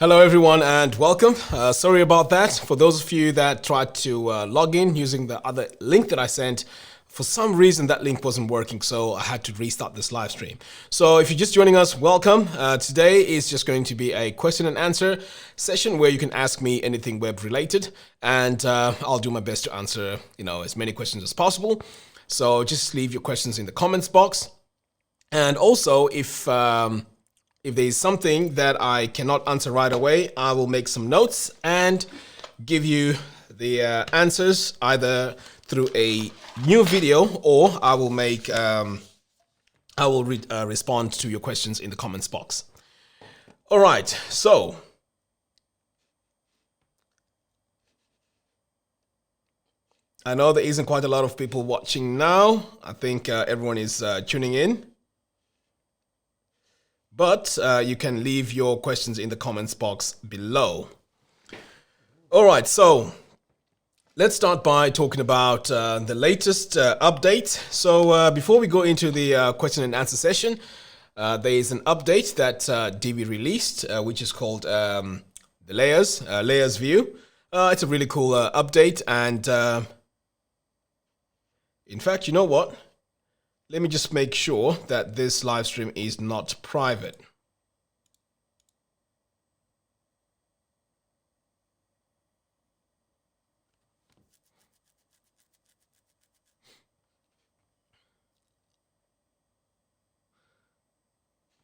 Hello everyone and welcome. Sorry about that. For those of you that tried to log in using the other link that I sent, for some reason that link wasn't working, so I had to restart this live stream. So if you're just joining us, welcome. Today is just going to be a question and answer session where you can ask me anything web related, and I'll do my best to answer as many questions as possible. So just leave your questions in the comments box. And also if there's something that I cannot answer right away, I will make some notes and give you the answers either through a new video, or I will respond to your questions in the comments box. All right, so I know there isn't quite a lot of people watching now. I think everyone is tuning in. But you can leave your questions in the comments box below. All right, so let's start by talking about the latest update. So before we go into the question and answer session, there is an update that Divi released, which is called the layers view. It's a really cool update, and in fact, you know what? Let me just make sure that this live stream is not private.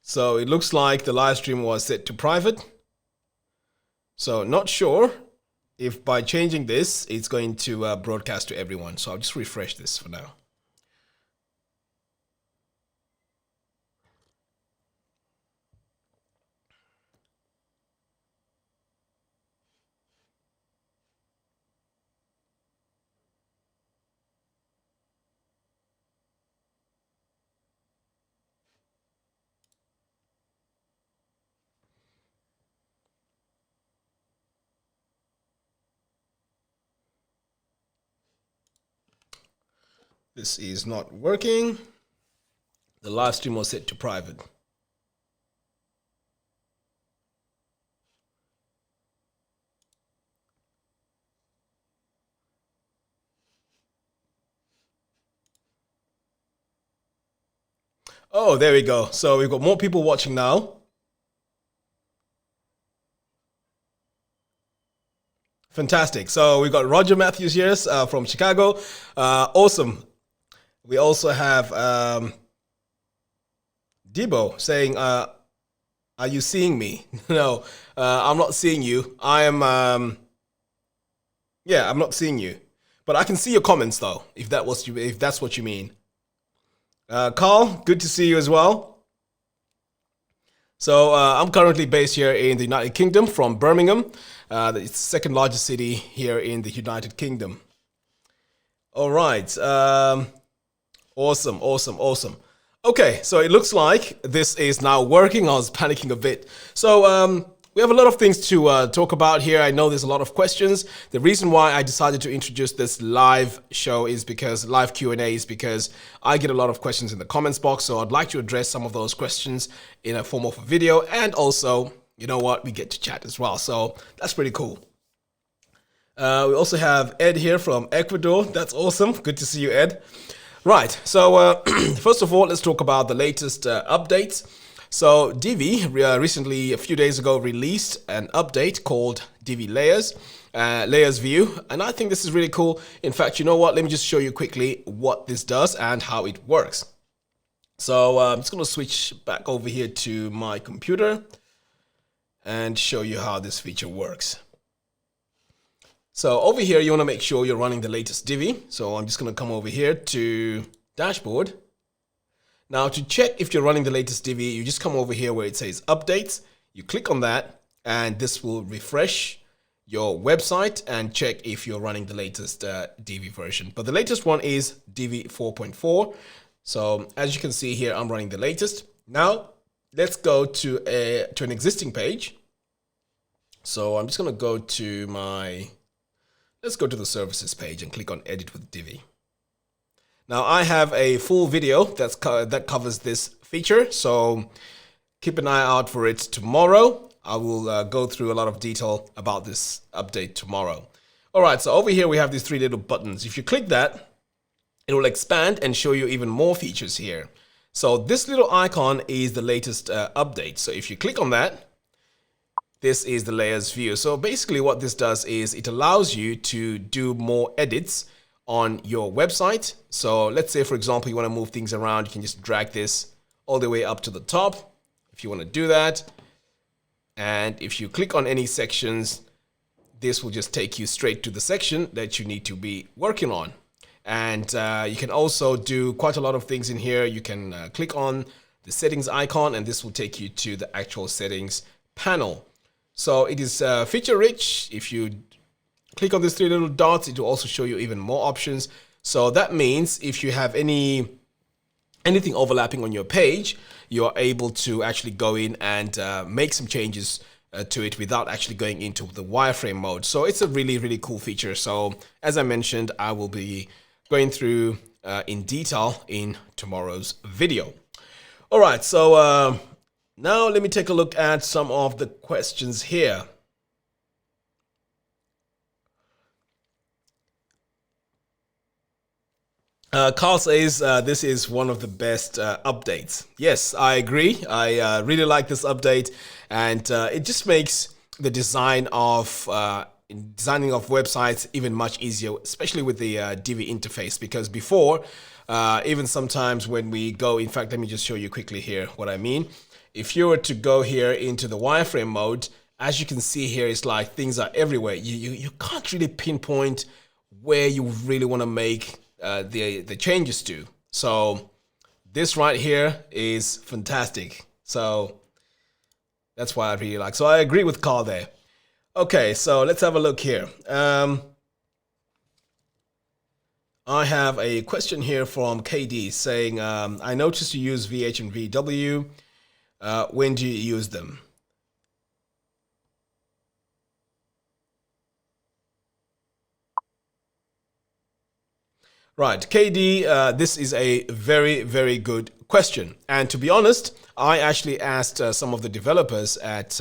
So it looks like the live stream was set to private. So not sure if by changing this, it's going to broadcast to everyone. So I'll just refresh this for now. This is not working. The live stream was set to private. Oh, there we go. So we've got more people watching now. Fantastic. So we've got Roger Matthews here from Chicago. Awesome. We also have Debo saying, are you seeing me? No, I'm not seeing you. I am, yeah, I'm not seeing you. But I can see your comments though, if that's what you mean. Carl, good to see you as well. So I'm currently based here in the United Kingdom from Birmingham. It's the second largest city here in the United Kingdom. All right. Awesome. Okay, so it looks like this is now working. I was panicking a bit. So we have a lot of things to talk about here. I know there's a lot of questions. The reason why I decided to introduce this live show is because live Q&A is because I get a lot of questions in the comments box. So I'd like to address some of those questions in a form of a video. And also, you know what, we get to chat as well. So that's pretty cool. We also have Ed here from Ecuador. That's awesome. Good to see you, Ed. Right, so first of all, let's talk about the latest updates. So Divi recently, a few days ago, released an update called Divi Layers View, and I think this is really cool. In fact, you know what? Let me just show you quickly what this does and how it works. So I'm just going to switch back over here to my computer and show you how this feature works. So over here, you want to make sure you're running the latest Divi. So I'm just going to come over here to Dashboard. Now to check if you're running the latest Divi, you just come over here where it says Updates. You click on that, and this will refresh your website and check if you're running the latest Divi version. But the latest one is Divi 4.4. So as you can see here, I'm running the latest. Now let's go to an existing page. So I'm just going to go to let's go to the services page and click on Edit with Divi. Now I have a full video that covers this feature, so keep an eye out for it tomorrow. I will go through a lot of detail about this update tomorrow. All right, so over here we have these three little buttons. If you click that, it will expand and show you even more features here. So this little icon is the latest update. So if you click on that, this is the layers view. So basically what this does is it allows you to do more edits on your website. So let's say, for example, you want to move things around. You can just drag this all the way up to the top if you want to do that. And if you click on any sections, this will just take you straight to the section that you need to be working on. And you can also do quite a lot of things in here. You can click on the settings icon and this will take you to the actual settings panel. So it is feature rich. If you click on these three little dots, it will also show you even more options. So that means if you have anything overlapping on your page, you are able to actually go in and make some changes to it without actually going into the wireframe mode. So it's a really, really cool feature. So as I mentioned, I will be going through in detail in tomorrow's video. All right, so now let me take a look at some of the questions here. Carl says this is one of the best updates. Yes, I agree. I really like this update, and it just makes the designing of websites even much easier, especially with the Divi interface. Because before, even sometimes when we go, in fact, let me just show you quickly here what I mean. If you were to go here into the wireframe mode, as you can see here, it's like things are everywhere. You can't really pinpoint where you really want to make the changes to. So this right here is fantastic. So that's why I really like. So I agree with Carl there. Okay, so let's have a look here. I have a question here from KD saying, I noticed you use VH and VW. When do you use them? Right, KD, this is a very, very good question. And to be honest, I actually asked some of the developers at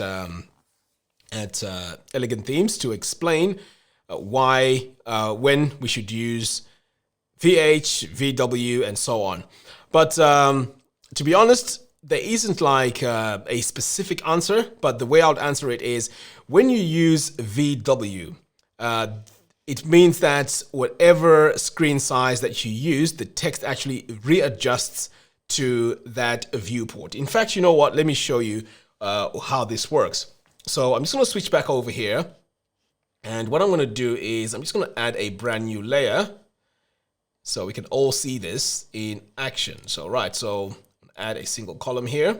Elegant Themes to explain why, when we should use VH, VW, and so on. But to be honest, there isn't like a specific answer, but the way I would answer it is when you use VW, it means that whatever screen size that you use, the text actually readjusts to that viewport. In fact, you know what? Let me show you how this works. So I'm just going to switch back over here. And what I'm going to do is I'm just going to add a brand new layer so we can all see this in action. So, right, so add a single column here.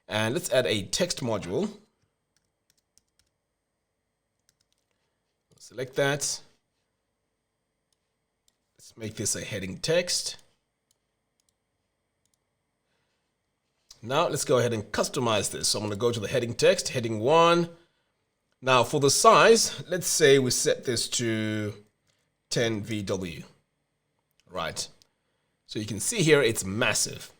And let's add a text module. Select that. Let's make this a heading text. Now let's go ahead and customize this. So I'm going to go to the heading text, heading 1. Now for the size, let's say we set this to 10 VW. Right. So you can see here it's massive.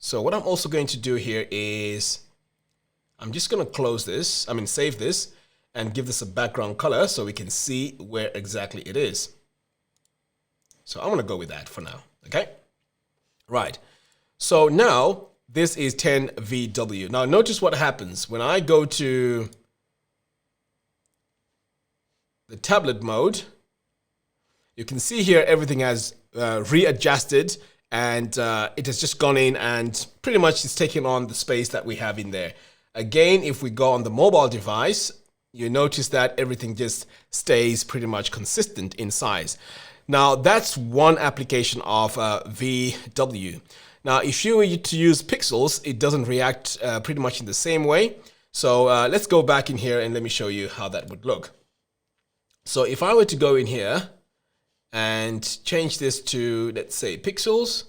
So what I'm also going to do here is I'm just going to close this, save this, and give this a background color so we can see where exactly it is. So I'm going to go with that for now. Okay. Right. So now this is 10 VW. Now notice what happens when I go to the tablet mode. You can see here everything has readjusted and it has just gone in and pretty much it's taking on the space that we have in there. Again, if we go on the mobile device, you notice that everything just stays pretty much consistent in size. Now that's one application of VW. Now if you were to use pixels, it doesn't react pretty much in the same way. So let's go back in here and let me show you how that would look. So if I were to go in here and change this to, let's say, pixels.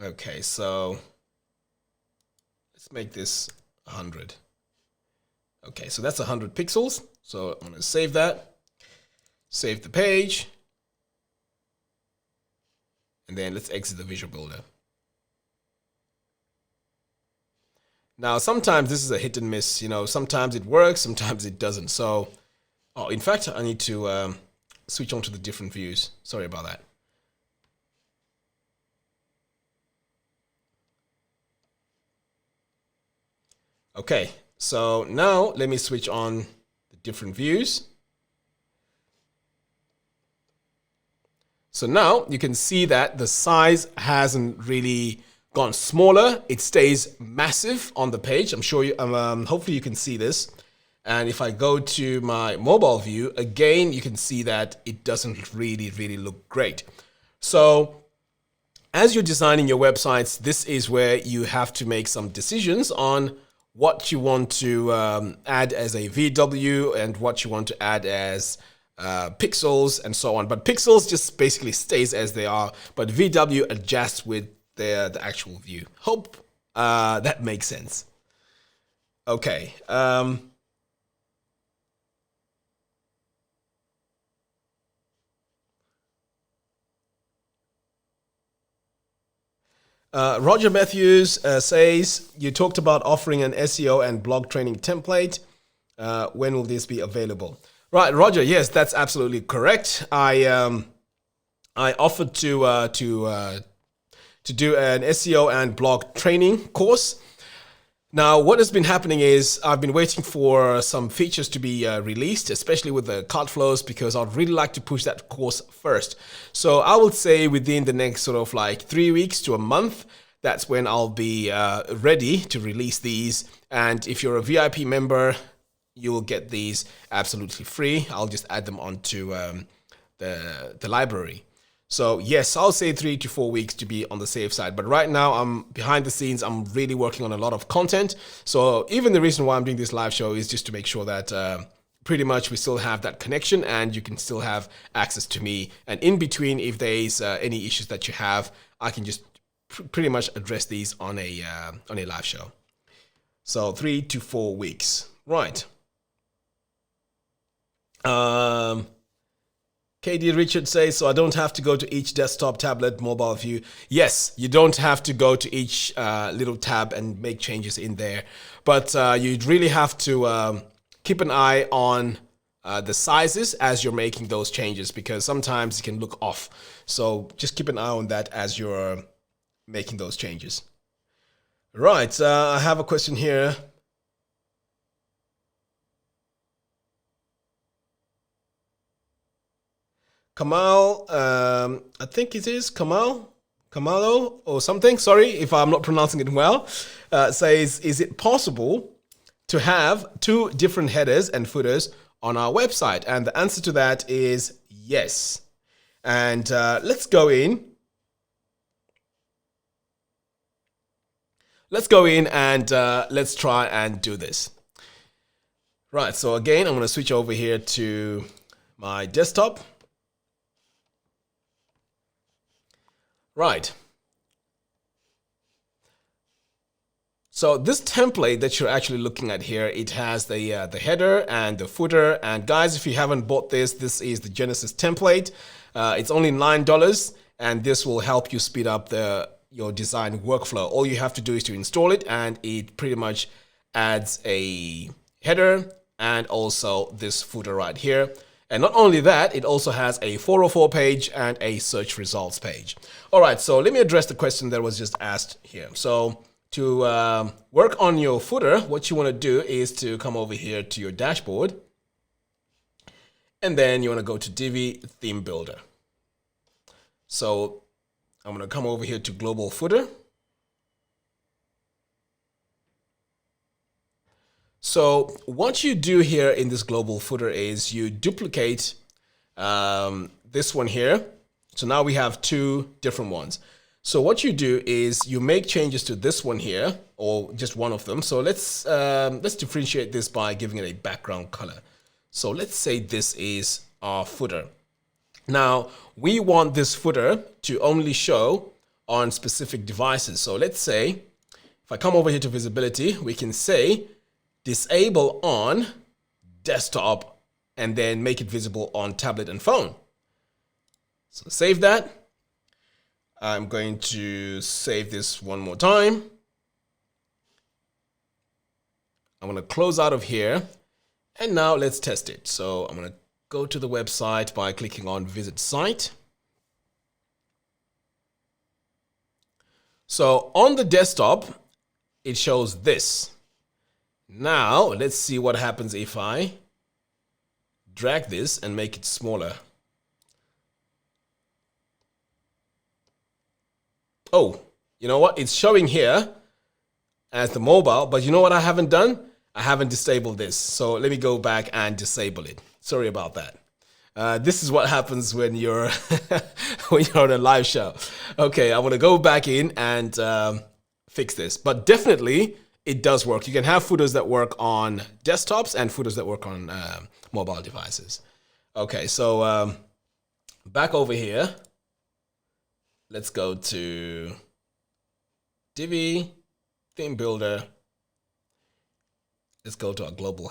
Okay, so let's make this 100. Okay, so that's 100 pixels. So I'm going to save that, save the page. And then let's exit the Visual Builder. Now, sometimes this is a hit and miss. You know, sometimes it works, sometimes it doesn't. So, oh, in fact, I need to switch on to the different views. Sorry about that. Okay, so now let me switch on the different views. So now you can see that the size hasn't really gone smaller. It stays massive on the page. I'm sure you, hopefully you can see this. And if I go to my mobile view, again, you can see that it doesn't really look great. So as you're designing your websites, this is where you have to make some decisions on what you want to add as a VW and what you want to add as pixels and so on. But pixels just basically stays as they are, but VW adjusts with the actual view. Hope that makes sense. Okay. Roger Matthews says, you talked about offering an SEO and blog training template. When will this be available? Right, Roger, yes, that's absolutely correct. I offered to do an SEO and blog training course. Now, what has been happening is I've been waiting for some features to be released, especially with the cart flows, because I'd really like to push that course first. So I would say within the next sort of like 3 weeks to a month, that's when I'll be ready to release these. And if you're a VIP member, you will get these absolutely free. I'll just add them onto the library. So yes, I'll say 3 to 4 weeks to be on the safe side. But right now, I'm behind the scenes. I'm really working on a lot of content. So even the reason why I'm doing this live show is just to make sure that pretty much we still have that connection and you can still have access to me. And in between, if there's any issues that you have, I can just pretty much address these on a live show. So 3 to 4 weeks, right? KD Richard says, so I don't have to go to each desktop, tablet, mobile view. Yes, you don't have to go to each little tab and make changes in there. But you'd really have to keep an eye on the sizes as you're making those changes, because sometimes it can look off. So just keep an eye on that as you're making those changes. Right, I have a question here. Kamal, I think it is Kamalo or something. Sorry if I'm not pronouncing it well. Says, is it possible to have 2 different headers and footers on our website? And the answer to that is yes. And let's go in. Let's go in and let's try and do this. Right, so again, I'm going to switch over here to my desktop. Right. So this template that you're actually looking at here, it has the header and the footer. And guys, if you haven't bought this, this is the Genesis template. It's only $9, and this will help you speed up your design workflow. All you have to do is to install it, and it pretty much adds a header and also this footer right here. And not only that, it also has a 404 page and a search results page. All right, so let me address the question that was just asked here. So to work on your footer, what you want to do is to come over here to your dashboard. And then you want to go to Divi Theme Builder. So I'm going to come over here to Global Footer. So what you do here in this global footer is you duplicate this one here. So now we have 2 different ones. So what you do is you make changes to this one here, or just one of them. So let's differentiate this by giving it a background color. So let's say this is our footer. Now we want this footer to only show on specific devices. So let's say if I come over here to visibility, we can say disable on desktop and then make it visible on tablet and phone. So save that. I'm going to save this one more time. I'm going to close out of here. And now let's test it. So I'm going to go to the website by clicking on Visit Site. So on the desktop, it shows this. Now let's see what happens if I drag this and make it smaller. Oh, you know what? It's showing here as the mobile, but you know what I haven't done? I haven't disabled this. So let me go back and disable it. Sorry about that. This is what happens when you're when you're on a live show. Okay, I want to go back in and fix this. But definitely, it does work. You can have footers that work on desktops and footers that work on mobile devices. Okay, so back over here. Let's go to Divi, theme builder. Let's go to our global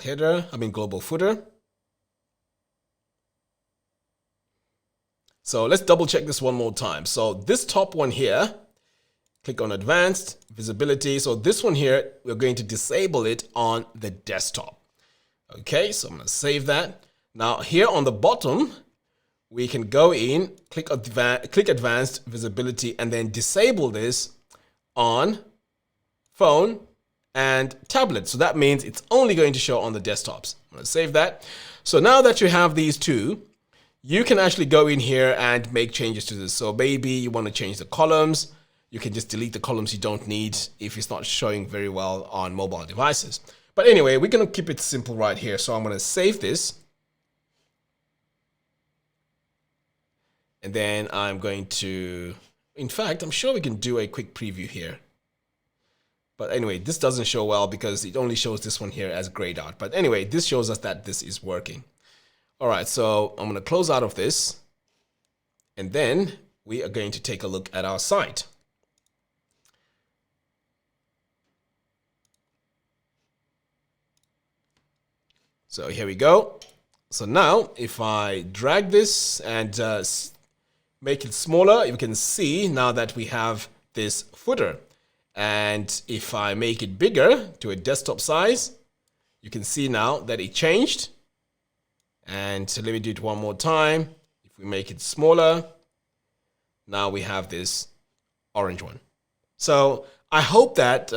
footer. So let's double check this one more time. So this top one here, click on advanced visibility. So this one here, we're going to disable it on the desktop. Okay, so I'm going to save that. Now here on the bottom, we can go in, click advanced visibility, and then disable this on phone and tablet. So that means it's only going to show on the desktops. I'm going to save that. So now that you have these two, you can actually go in here and make changes to this. So maybe you want to change the columns. You can just delete the columns you don't need if it's not showing very well on mobile devices. But anyway, we're going to keep it simple right here. So I'm going to save this. And then I'm going to, in fact, I'm sure we can do a quick preview here. But anyway, this doesn't show well because it only shows this one here as grayed out. But anyway, this shows us that this is working. All right, so I'm going to close out of this. And then we are going to take a look at our site. So here we go. So now if I drag this and make it smaller, you can see now that we have this footer. And if I make it bigger to a desktop size, you can see now that it changed. And so let me do it one more time. If we make it smaller, now we have this orange one. So I hope that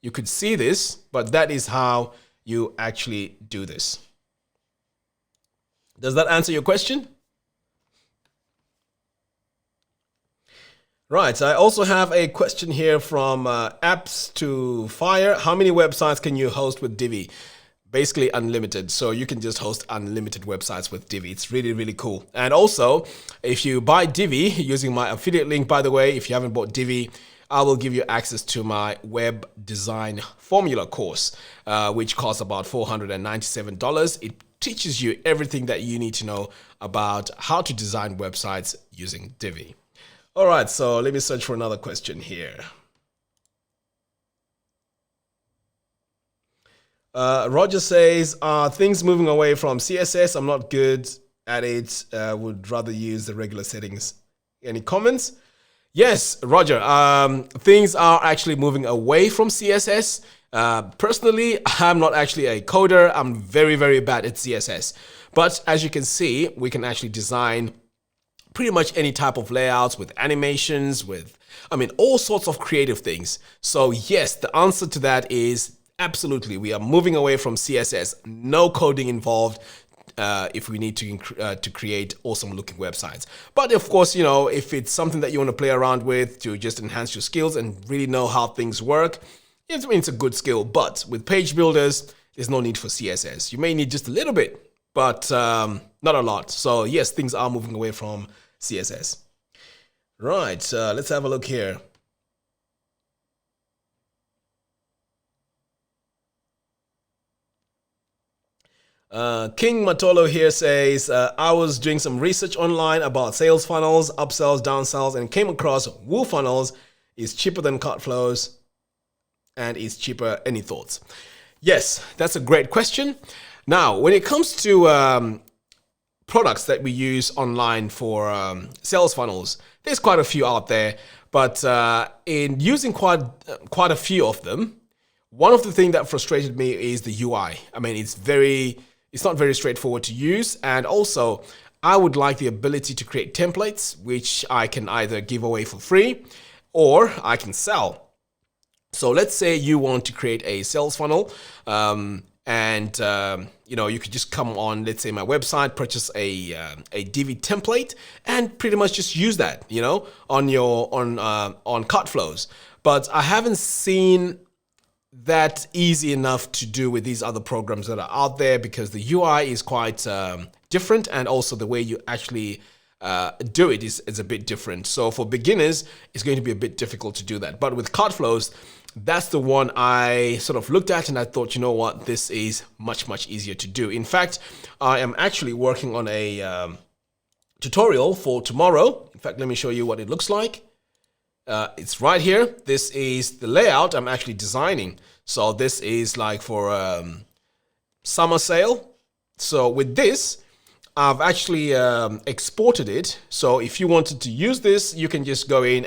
you could see this, but that is how you actually do this. Does that answer your question? Right, I also have a question here from Apps to Fire. How many websites can you host with Divi? Basically unlimited, so you can just host unlimited websites with Divi. It's really, really cool. And also, if you buy Divi using my affiliate link, by the way, if you haven't bought Divi, I will give you access to my web design formula course, which costs about $497. It teaches you everything that you need to know about how to design websites using Divi. All right, so let me search for another question here. Roger says, are things moving away from CSS? I'm not good at it. Would rather use the regular settings. Any comments? Yes, Roger. Things are actually moving away from CSS. Personally, I'm not actually a coder. I'm very, very bad at CSS. But as you can see, we can actually design pretty much any type of layouts with animations, with, all sorts of creative things. So yes, the answer to that is absolutely. We are moving away from CSS. No coding involved if we need to create awesome looking websites. But of course, if it's something that you want to play around with to just enhance your skills and really know how things work, it's a good skill. But with page builders, there's no need for CSS. You may need just a little bit, but not a lot. So yes, things are moving away from CSS. Right, let's have a look here. King Matolo here says, I was doing some research online about sales funnels, upsells, downsells, and came across WooFunnels is cheaper than Cartflows and is cheaper. Any thoughts? Yes, that's a great question. Now, when it comes to products that we use online for sales funnels, There's quite a few out there, but in using quite a few of them, one of the things that frustrated me is the UI. I mean, it's not very straightforward to use, and also I would like the ability to create templates, which I can either give away for free or I can sell. So let's say you want to create a sales funnel, and you could just come on, let's say, my website, purchase a Divi template, and pretty much just use that, on your on cart flows. But I haven't seen that easy enough to do with these other programs that are out there, because the UI is quite different, and also the way you actually do it is a bit different. So for beginners, it's going to be a bit difficult to do that. But with cart flows, that's the one I sort of looked at and I thought, you know what, this is much, much easier to do. In fact, I am actually working on a tutorial for tomorrow. In fact, let me show you what it looks like. It's right here. This is the layout I'm actually designing. So this is like for summer sale. So with this, I've actually exported it. So if you wanted to use this, you can just go in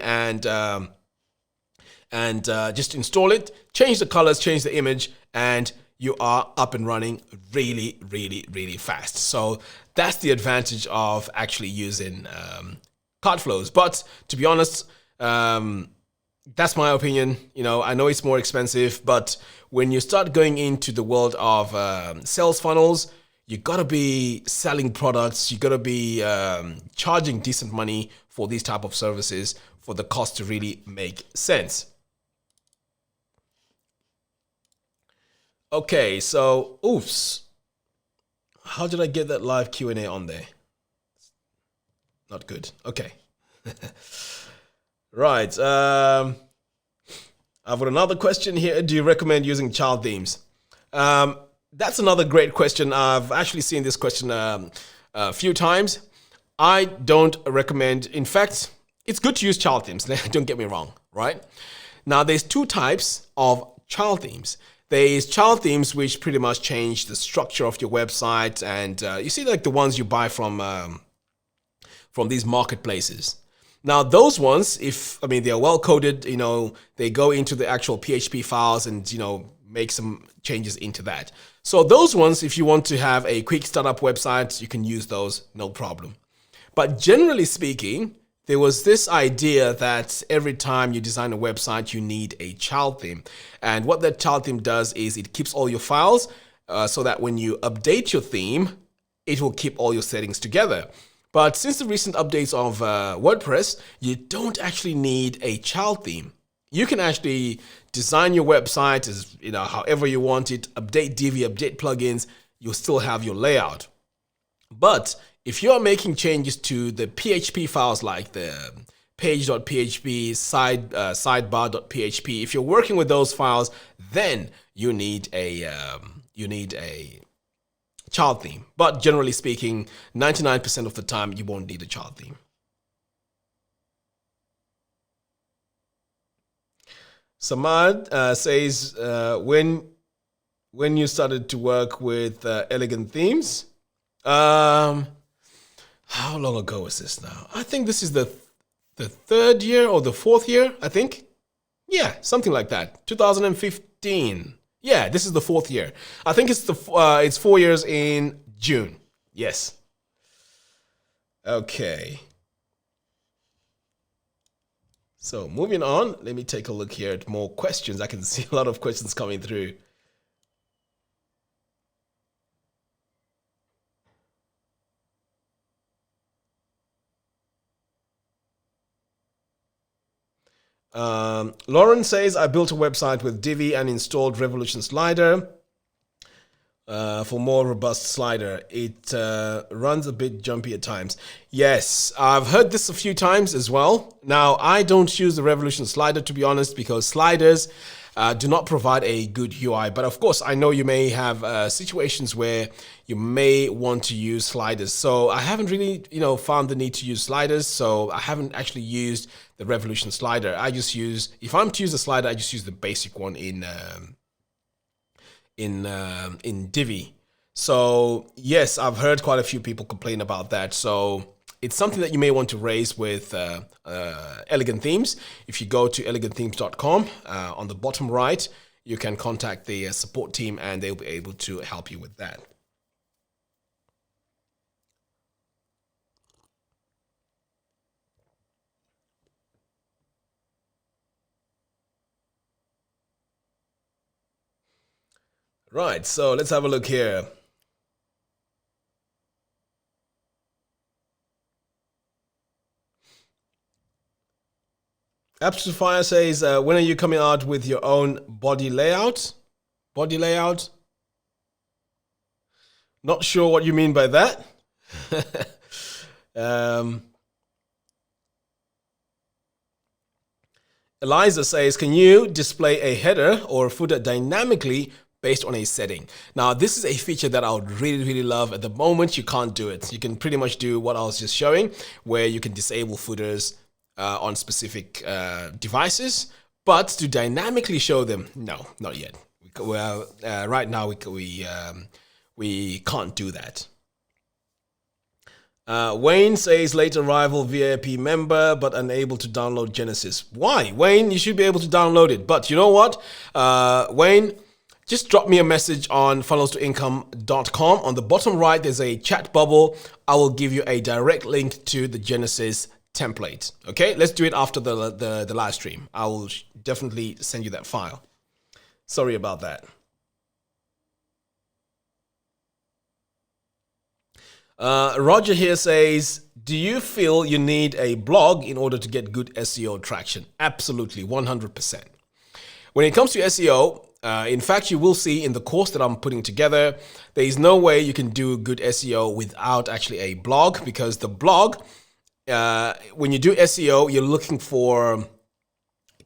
and just install it, change the colors, change the image, and you are up and running really, really, really fast. So that's the advantage of actually using cart flows. But to be honest, that's my opinion. I know it's more expensive, but when you start going into the world of sales funnels, you gotta be selling products. You gotta be charging decent money for these type of services for the cost to really make sense. Okay, so oops, how did I get that live Q&A on there? Not good. Okay. Right. I've got another question here. Do you recommend using child themes? That's another great question. I've actually seen this question a few times. I don't recommend. In fact, it's good to use child themes. Don't get me wrong, right? Now, there's two types of child themes. There is child themes which pretty much change the structure of your website, and you see like the ones you buy from these marketplaces. Now, those ones, they are well coded, they go into the actual PHP files and, make some changes into that. So those ones, if you want to have a quick startup website, you can use those, no problem. But generally speaking, there was this idea that every time you design a website, you need a child theme. And what that child theme does is it keeps all your files so that when you update your theme, it will keep all your settings together. But since the recent updates of WordPress, you don't actually need a child theme. You can actually design your website as however you want it, update Divi, update plugins, you'll still have your layout. But if you are making changes to the PHP files like the page.php, sidebar.php, if you're working with those files, then you need a child theme. But generally speaking, 99% of the time, you won't need a child theme. Samad says, when you started to work with elegant themes, how long ago was this now? I think this is the third year or the fourth year, I think. Yeah, something like that. 2015. Yeah, this is the fourth year. I think it's 4 years in June. Yes. Okay. So moving on, let me take a look here at more questions. I can see a lot of questions coming through. Lauren says, I built a website with Divi and installed Revolution Slider for more robust slider. It runs a bit jumpy at times. Yes, I've heard this a few times as well. Now, I don't use the Revolution Slider, to be honest, because sliders do not provide a good UI. But of course, I know you may have situations where you may want to use sliders. So I haven't really, found the need to use sliders. So I haven't actually used the Revolution Slider. I just use, if I'm to use a slider, I just use the basic one in Divi. So yes, I've heard quite a few people complain about that. So it's something that you may want to raise with Elegant Themes. If you go to elegantthemes.com, on the bottom right, you can contact the support team and they'll be able to help you with that. Right, so let's have a look here. Absolute Fire says, when are you coming out with your own body layout? Body layout? Not sure what you mean by that. Eliza says, can you display a header or footer dynamically based on a setting? Now, this is a feature that I would really, really love. At the moment, you can't do it. You can pretty much do what I was just showing, where you can disable footers on specific devices, but to dynamically show them, no, not yet. Right now, we can't do that. Wayne says, late arrival VIP member, but unable to download Genesis. Why? Wayne, you should be able to download it. But you know what? Wayne, just drop me a message on funnelstoincome.com. On the bottom right, there's a chat bubble. I will give you a direct link to the Genesis template. Okay, let's do it after the live stream. I will definitely send you that file. Sorry about that. Roger here says, do you feel you need a blog in order to get good SEO traction? Absolutely, 100%. When it comes to SEO, in fact, you will see in the course that I'm putting together, there is no way you can do good SEO without actually a blog, because the blog, when you do SEO, you're looking for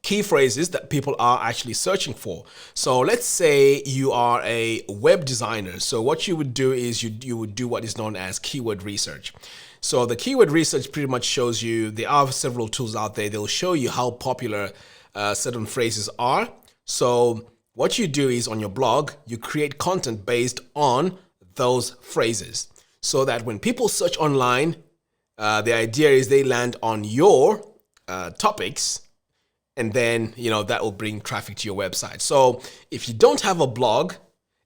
key phrases that people are actually searching for. So let's say you are a web designer. So what you would do is you would do what is known as keyword research. So the keyword research pretty much shows you, there are several tools out there. They'll show you how popular certain phrases are. So what you do is on your blog, you create content based on those phrases so that when people search online, the idea is they land on your topics, and then, that will bring traffic to your website. So if you don't have a blog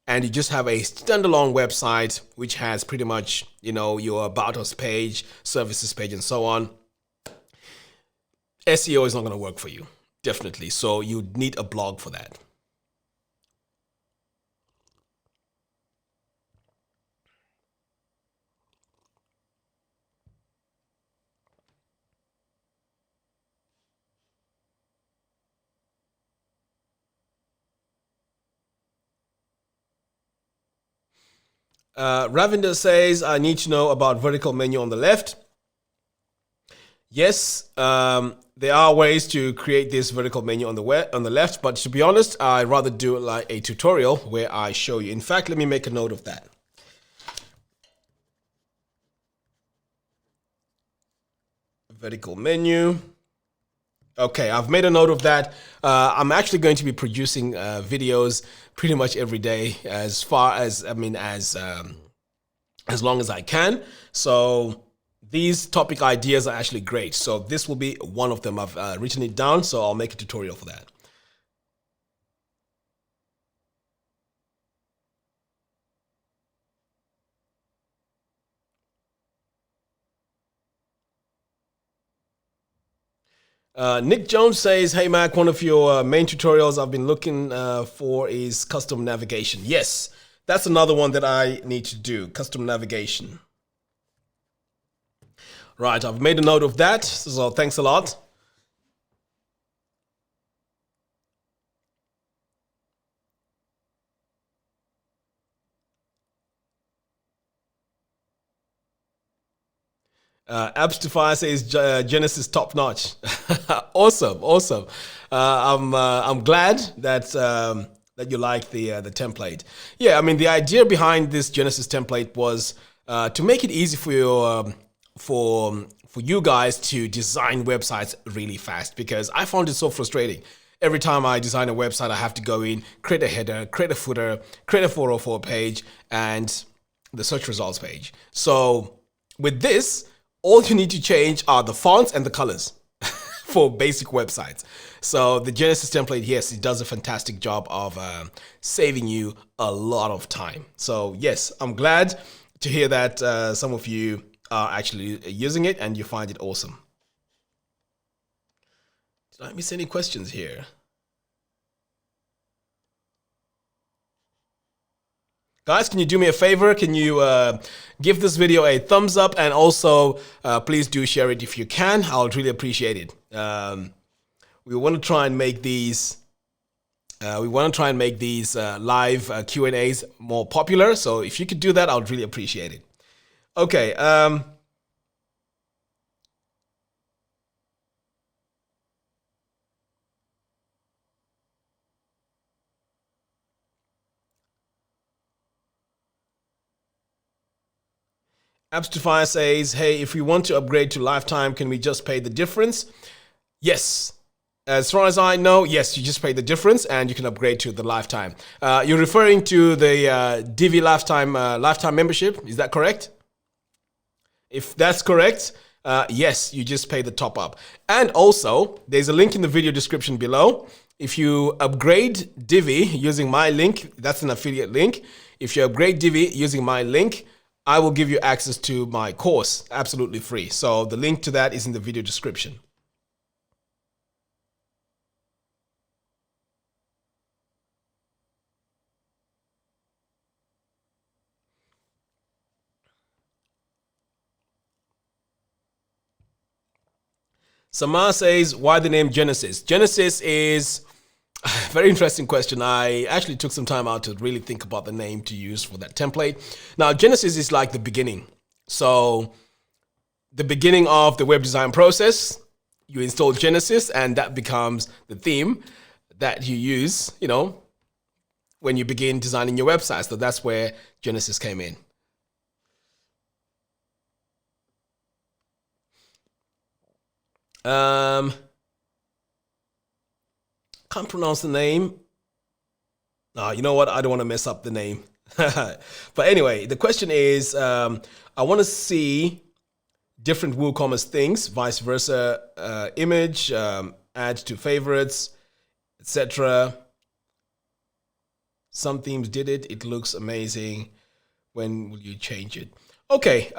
and you just have a standalone website, which has pretty much, your about us page, services page, and so on, SEO is not going to work for you, definitely. So you need a blog for that. Ravinder says, I need to know about vertical menu on the left. Yes, there are ways to create this vertical menu on the left, but to be honest, I'd rather do it like a tutorial where I show you. In fact, let me make a note of that. Vertical menu. Okay, I've made a note of that. I'm actually going to be producing videos pretty much every day, as long as I can. So these topic ideas are actually great. So this will be one of them. I've written it down, so I'll make a tutorial for that. Nick Jones says, hey Mac, one of your main tutorials I've been looking for is custom navigation. Yes, that's another one that I need to do, custom navigation. Right, I've made a note of that, so thanks a lot. Abstify says Genesis top notch. Awesome. I'm glad that you like the template. Yeah, I mean the idea behind this Genesis template was to make it easy for you for you guys to design websites really fast, because I found it so frustrating. Every time I design a website, I have to go in, create a header, create a footer, create a 404 page, and the search results page. So with this, All you need to change are the fonts and the colors for basic websites. So the Genesis template, yes, it does a fantastic job of saving you a lot of time. So yes, I'm glad to hear that some of you are actually using it and you find it awesome. Did I miss any questions here? Guys, can you do me a favor? Can you give this video a thumbs up, and also please do share it if you can. I would really appreciate it. We want to try and make these live Q&As more popular. So if you could do that, I would really appreciate it. Okay. Abstify says, hey, if we want to upgrade to lifetime, can we just pay the difference? Yes. As far as I know, yes, you just pay the difference and you can upgrade to the lifetime. You're referring to the Divi lifetime membership, is that correct? If that's correct, yes, you just pay the top up. And also, there's a link in the video description below. If you upgrade Divi using my link, that's an affiliate link. If you upgrade Divi using my link, I will give you access to my course absolutely free. So the link to that is in the video description. Samar says, why the name Genesis? Genesis is a very interesting question. I actually took some time out to really think about the name to use for that template. Now, Genesis is like the beginning. So the beginning of the web design process, you install Genesis, and that becomes the theme that you use, you know, when you begin designing your website. So that's where Genesis came in. Can't pronounce the name. You know what? I don't want to mess up the name. But anyway, the question is, I want to see different WooCommerce things, vice versa, image, add to favorites, etc. Some themes did it. It looks amazing. When will you change it? Okay,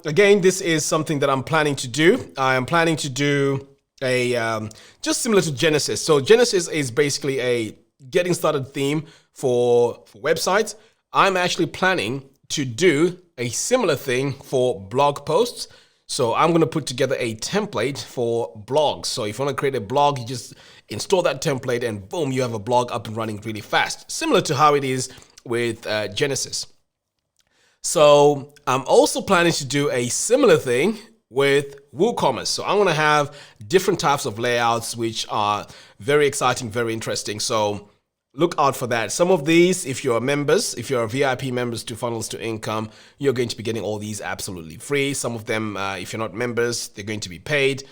again, this is something that I'm planning to do. I am planning to do a, just similar to Genesis. So Genesis is basically a getting started theme for websites. I'm actually planning to do a similar thing for blog posts. So I'm going to put together a template for blogs. So if you want to create a blog, you just install that template and boom, you have a blog up and running really fast. Similar to how it is with Genesis. So I'm also planning to do a similar thing with WooCommerce. So I'm going to have different types of layouts, which are very exciting, very interesting. So look out for that. Some of these, if you're members, if you're VIP members to Funnels to Income, you're going to be getting all these absolutely free. Some of them, if you're not members, they're going to be paid.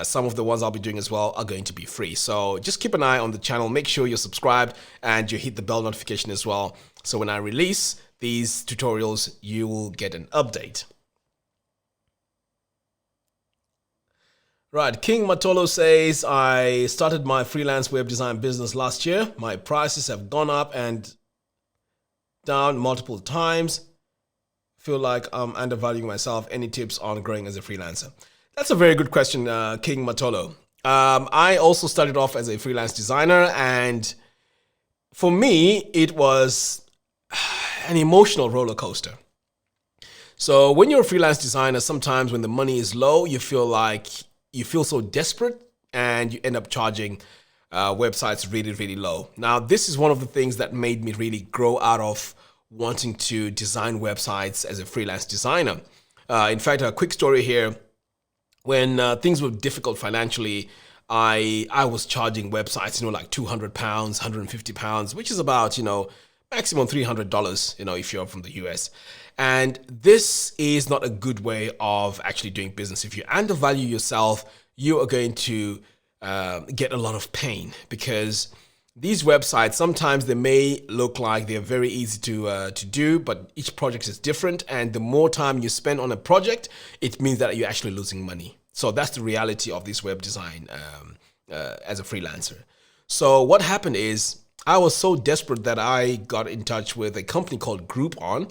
Some of the ones I'll be doing as well are going to be free. So just keep an eye on the channel. Make sure you're subscribed and you hit the bell notification as well. So when I release these tutorials, you will get an update. Right, King Matolo says, I started my freelance web design business last year. My prices have gone up and down multiple times. Feel like I'm undervaluing myself. Any tips on growing as a freelancer? That's a very good question, King Matolo. I also started off as a freelance designer, and for me, it was an emotional roller coaster. So when you're a freelance designer, sometimes when the money is low, you feel so desperate and you end up charging websites really, really low. Now, this is one of the things that made me really grow out of wanting to design websites as a freelance designer. In fact, a quick story here. When things were difficult financially, I was charging websites, like £200, £150, which is about, maximum $300, if you're from the US. And this is not a good way of actually doing business. If you undervalue yourself, you are going to get a lot of pain, because these websites, sometimes they may look like they're very easy to do, but each project is different. And the more time you spend on a project, it means that you're actually losing money. So that's the reality of this web design as a freelancer. So what happened is I was so desperate that I got in touch with a company called Groupon,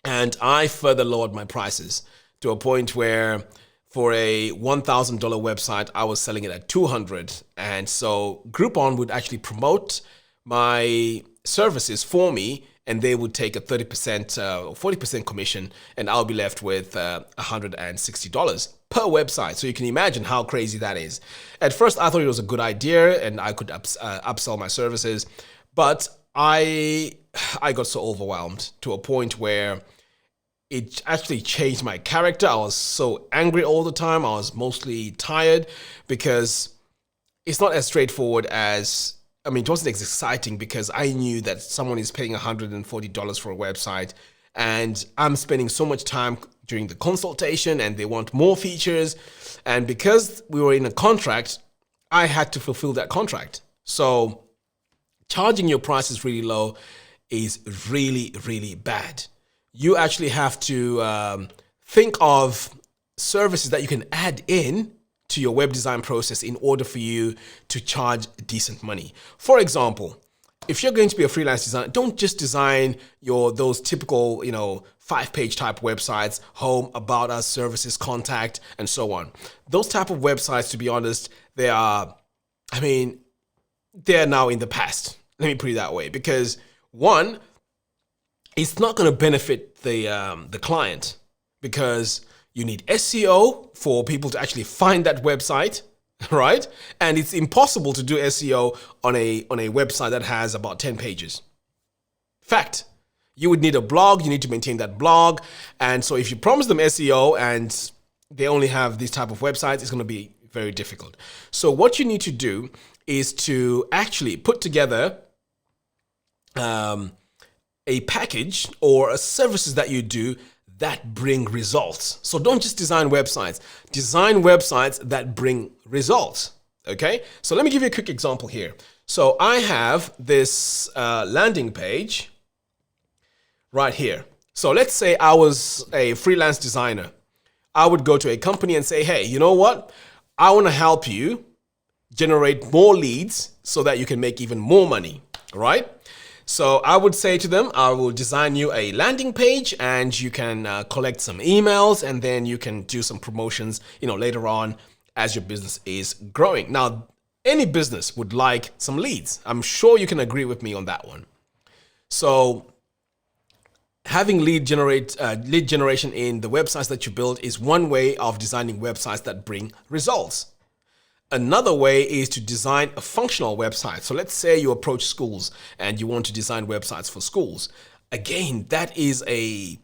and I further lowered my prices to a point where for a $1,000 website, I was selling it at $200. And so Groupon would actually promote my services for me, and they would take a 30% or 40% commission, and I'll be left with $160 per website. So you can imagine how crazy that is. At first, I thought it was a good idea, and I could upsell my services, but I got so overwhelmed to a point where it actually changed my character. I was so angry all the time. I was mostly tired because it's not as straightforward as, I mean, it wasn't as exciting because I knew that someone is paying $140 for a website, and I'm spending so much time during the consultation and they want more features. And because we were in a contract, I had to fulfill that contract. So charging your prices really low is really, really bad. You actually have to think of services that you can add in to your web design process in order for you to charge decent money. For example, if you're going to be a freelance designer, don't just design those typical, 5-page type websites, home, about us, services, contact, and so on. Those type of websites, to be honest, they're now in the past. Let me put it that way, because one, it's not going to benefit the client, because you need SEO for people to actually find that website, right? And it's impossible to do SEO on a website that has about 10 pages. Fact. You would need a blog, you need to maintain that blog. And so if you promise them SEO and they only have these type of websites, it's going to be very difficult. So what you need to do is to actually put together a package or a services that you do that bring results. So don't just design websites that bring results. Okay, so let me give you a quick example here. So I have this landing page right here. So let's say I was a freelance designer. I would go to a company and say, hey, you know what? I want to help you generate more leads so that you can make even more money, right? So I would say to them, I will design you a landing page and you can collect some emails, and then you can do some promotions, later on as your business is growing. Now, any business would like some leads. I'm sure you can agree with me on that one. So having lead generation in the websites that you build is one way of designing websites that bring results. Another way is to design a functional website. So let's say you approach schools and you want to design websites for schools. Again, that is a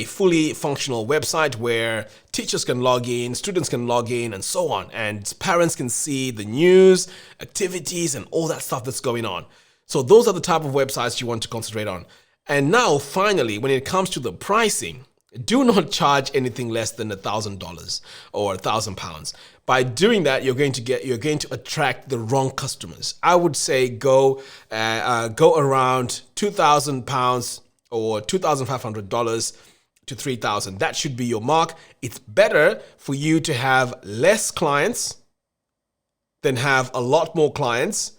fully functional website where teachers can log in, students can log in, and so on. And parents can see the news, activities, and all that stuff that's going on. So those are the type of websites you want to concentrate on. And now, finally, when it comes to the pricing, do not charge anything less than $1,000 or £1,000. By doing that, you're going to attract the wrong customers. I would say go around £2,000 or $2,500 to $3,000. That should be your mark. It's better for you to have less clients than have a lot more clients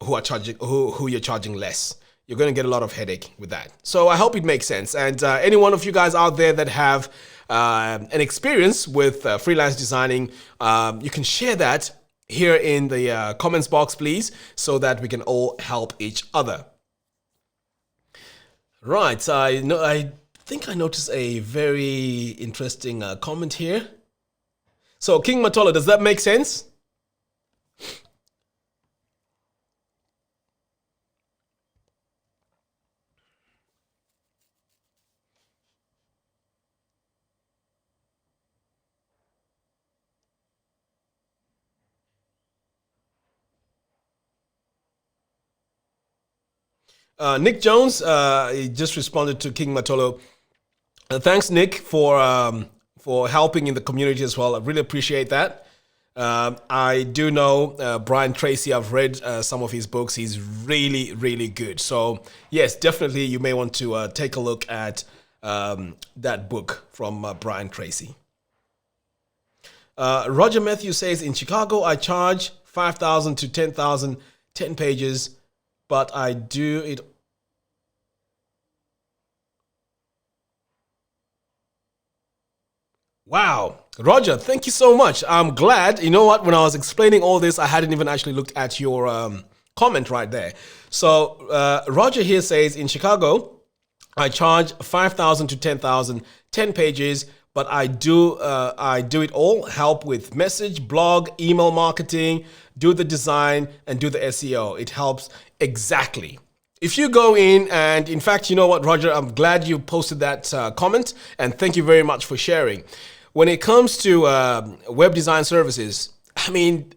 who you're charging less. You're going to get a lot of headache with that. So I hope it makes sense. And any one of you guys out there that have an experience with freelance designing, you can share that here in the comments box, please, so that we can all help each other. Right. I think I noticed a very interesting comment here. So King Matola, does that make sense? Nick Jones, he just responded to King Matolo. Thanks, Nick, for helping in the community as well. I really appreciate that. I do know Brian Tracy. I've read some of his books. He's really, really good. So yes, definitely you may want to take a look at that book from Brian Tracy. Roger Matthews says, in Chicago, I charge 5,000 to 10,000, 10 pages, but I do it. Wow. Roger, thank you so much. I'm glad. You know what? When I was explaining all this, I hadn't even actually looked at your comment right there. So Roger here says, in Chicago, I charge 5,000 to 10,000, 10 pages, but I do it all, help with message, blog, email marketing, do the design, and do the SEO. It helps exactly. If you go in in fact, you know what, Roger, I'm glad you posted that comment, and thank you very much for sharing. When it comes to web design services, I mean,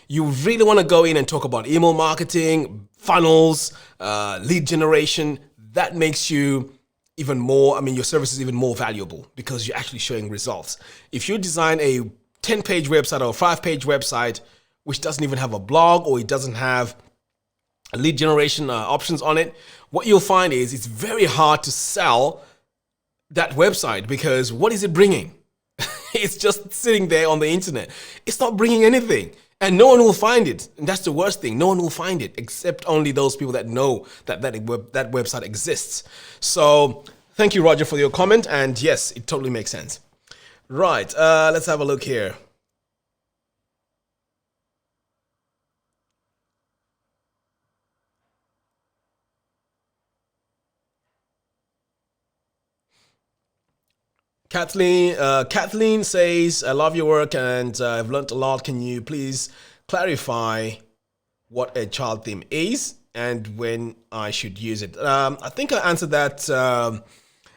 you really want to go in and talk about email marketing, funnels, lead generation. That makes you even more, your service is even more valuable because you're actually showing results. If you design a 10-page website or a 5-page website, which doesn't even have a blog or it doesn't have lead generation options on it, what you'll find is it's very hard to sell that website because what is it bringing? It's just sitting there on the internet. It's not bringing anything. And no one will find it. And that's the worst thing. No one will find it except only those people that know that website exists. So thank you, Roger, for your comment. And yes, it totally makes sense. Right. Let's have a look here. Kathleen says, I love your work and I've learned a lot. Can you please clarify what a child theme is and when I should use it? I think I answered that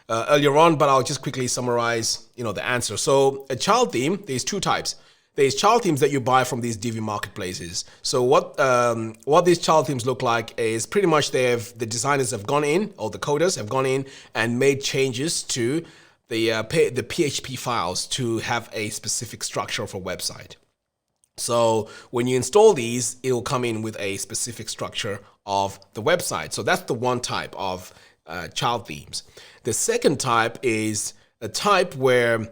earlier on, but I'll just quickly summarize, the answer. So a child theme, there's two types. There's child themes that you buy from these Divi marketplaces. So what these child themes look like is pretty much the designers have gone in, or the coders have gone in and made changes to the PHP files to have a specific structure of a website. So when you install these, it will come in with a specific structure of the website. So that's the one type of child themes. The second type is a type where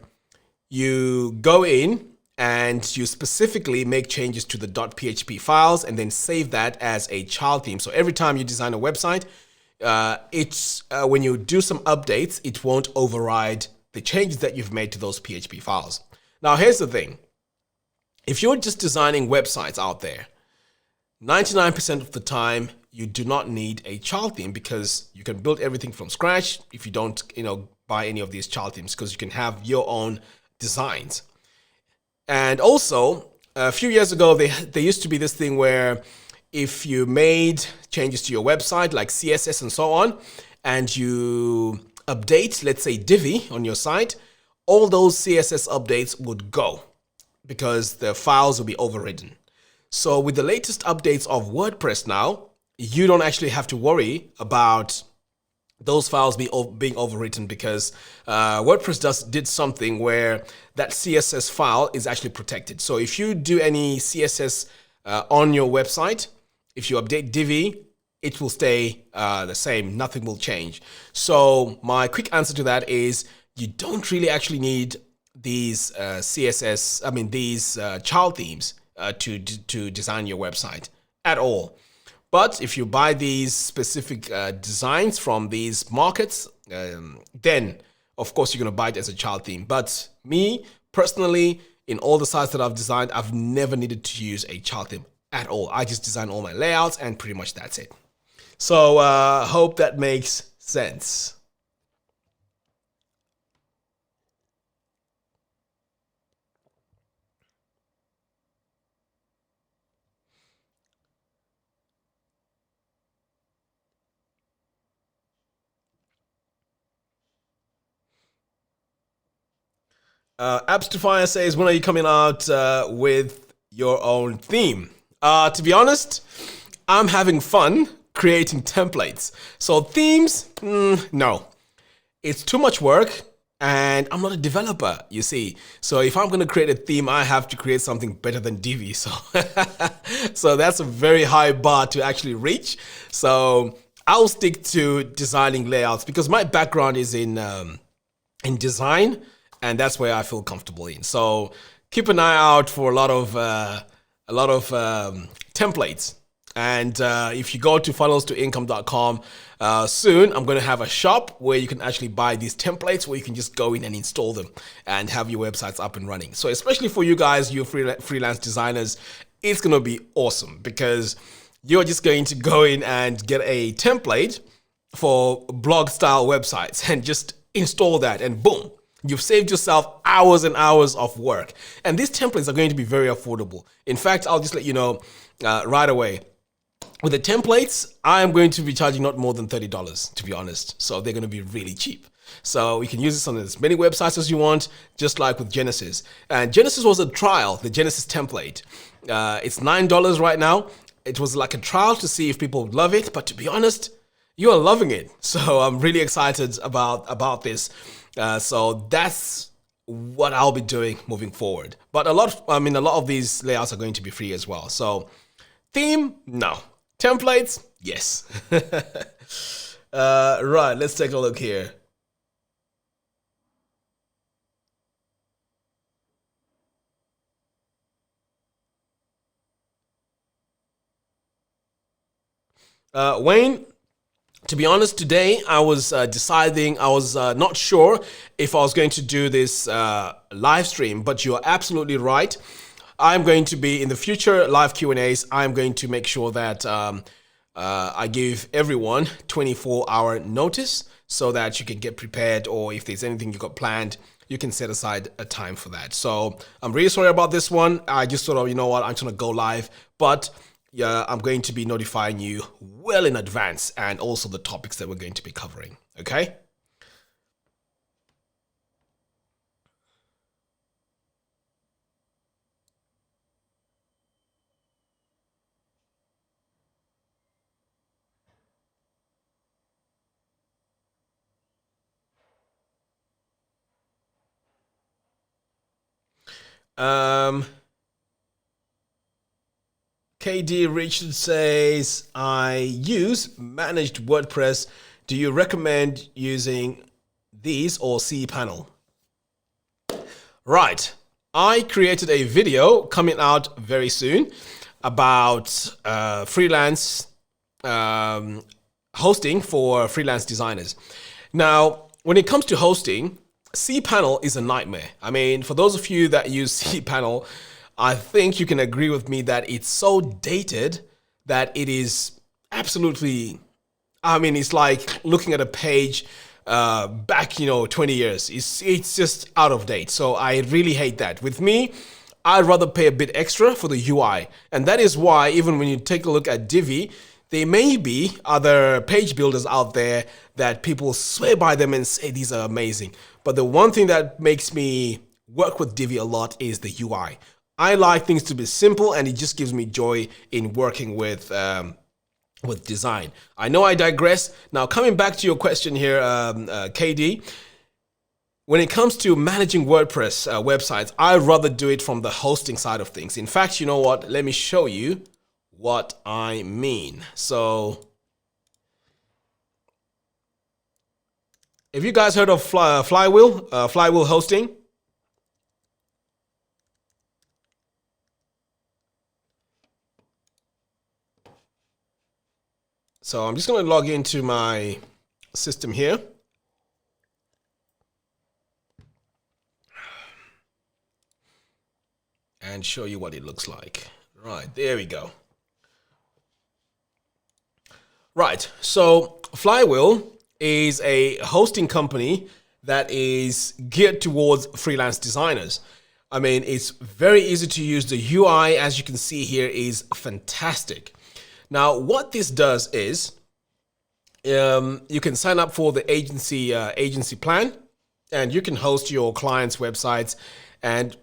you go in and you specifically make changes to the .php files and then save that as a child theme. So every time you design a website, when you do some updates, it won't override the changes that you've made to those PHP files. Now, here's the thing. If you're just designing websites out there, 99% of the time, you do not need a child theme because you can build everything from scratch if you don't, buy any of these child themes, because you can have your own designs. And also, a few years ago, there used to be this thing where if you made changes to your website, like CSS and so on, and you update, let's say Divi on your site, all those CSS updates would go because the files will be overridden. So with the latest updates of WordPress now, you don't actually have to worry about those files being overwritten because WordPress did something where that CSS file is actually protected. So if you do any CSS on your website, if you update Divi, it will stay the same. Nothing will change. So my quick answer to that is you don't really actually need these these child themes to design your website at all. But if you buy these specific designs from these markets, then of course you're going to buy it as a child theme. But me personally, in all the sites that I've designed, I've never needed to use a child theme at all. I just design all my layouts and pretty much that's it. So hope that makes sense. Abstify says, when are you coming out with your own theme? To be honest, I'm having fun creating templates. So themes, no. It's too much work and I'm not a developer, you see. So if I'm going to create a theme, I have to create something better than Divi. So, so that's a very high bar to actually reach. So I'll stick to designing layouts because my background is in design, and that's where I feel comfortable in. So keep an eye out for a lot of templates. And if you go to funnelstoincome.com, soon I'm going to have a shop where you can actually buy these templates where you can just go in and install them and have your websites up and running. So especially for you guys, you freelance designers, it's going to be awesome because you're just going to go in and get a template for blog style websites and just install that, and boom, you've saved yourself hours and hours of work. And these templates are going to be very affordable. In fact, I'll just let you know right away. With the templates, I'm going to be charging not more than $30, to be honest. So they're going to be really cheap. So you can use this on as many websites as you want, just like with Genesis. And Genesis was a trial, the Genesis template. It's $9 right now. It was like a trial to see if people would love it. But to be honest, you are loving it. So I'm really excited about this. So that's what I'll be doing moving forward. But a lot of these layouts are going to be free as well. So theme, no. Templates, yes. Right, let's take a look here. Wayne, to be honest, today I was deciding, I was not sure if I was going to do this live stream, but you're absolutely right. I'm going to be in the future live Q&As. I'm going to make sure that I give everyone 24-hour notice so that you can get prepared, or if there's anything you got planned, you can set aside a time for that. So I'm really sorry about this one. I just thought, you know what, I'm going to go live, but yeah, I'm going to be notifying you well in advance, and also the topics that we're going to be covering. Okay? KD Richard says, I use managed WordPress. Do you recommend using these or cPanel? Right. I created a video coming out very soon about freelance hosting for freelance designers. Now, when it comes to hosting, cPanel is a nightmare. I mean, for those of you that use cPanel, I think you can agree with me that it's so dated that it is absolutely, I mean, it's like looking at a page back, 20 years. It's just out of date. So I really hate that. With me, I'd rather pay a bit extra for the UI. And that is why even when you take a look at Divi, there may be other page builders out there that people swear by them and say these are amazing. But the one thing that makes me work with Divi a lot is the UI. I like things to be simple, and it just gives me joy in working with design. I know I digress. Now, coming back to your question here, KD, when it comes to managing WordPress websites, I'd rather do it from the hosting side of things. In fact, you know what? Let me show you what I mean. So, have you guys heard of Flywheel? Flywheel hosting? So I'm just going to log into my system here. And show you what it looks like. Right, there we go. Right, so Flywheel is a hosting company that is geared towards freelance designers. I mean, it's very easy to use. The UI, as you can see here, is fantastic. Now, what this does is you can sign up for the agency plan, and you can host your clients' websites. And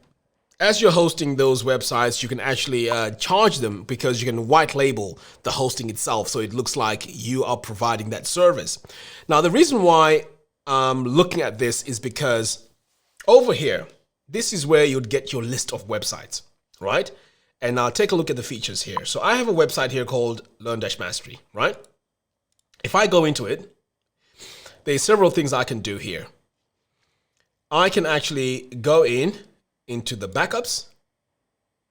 as you're hosting those websites, you can actually charge them because you can white label the hosting itself, so it looks like you are providing that service. Now, the reason why I'm looking at this is because over here, this is where you'd get your list of websites, right? And I'll take a look at the features here. So I have a website here called Learn-Mastery, right? If I go into it, there's several things I can do here. I can actually go into the backups.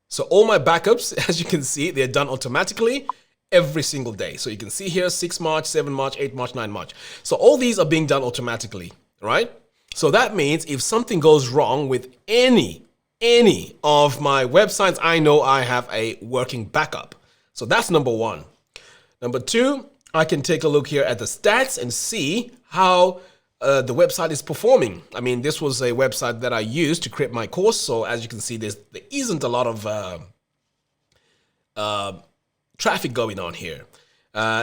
So all my backups, as you can see, they're done automatically every single day. So you can see here 6 March, 7 March, 8 March, 9 March. So all these are being done automatically, right? So that means if something goes wrong with any of my websites, I know I have a working backup. So that's number one. Number two, I can take a look here at the stats and see how the website is performing. I mean, this was a website that I used to create my course. So as you can see, there isn't a lot of traffic going on here.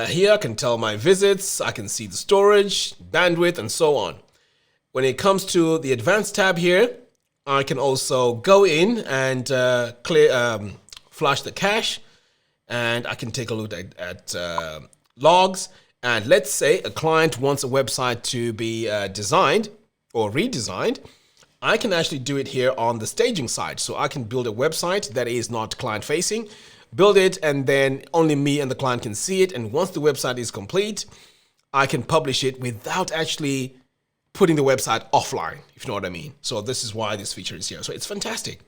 Here I can tell my visits, I can see the storage, bandwidth, and so on. When it comes to the advanced tab here, I can also go in and flush the cache, and I can take a look at logs. And let's say a client wants a website to be designed or redesigned. I can actually do it here on the staging side. So I can build a website that is not client facing, build it, and then only me and the client can see it. And once the website is complete, I can publish it without actually putting the website offline, if you know what I mean. So this is why this feature is here. So it's fantastic.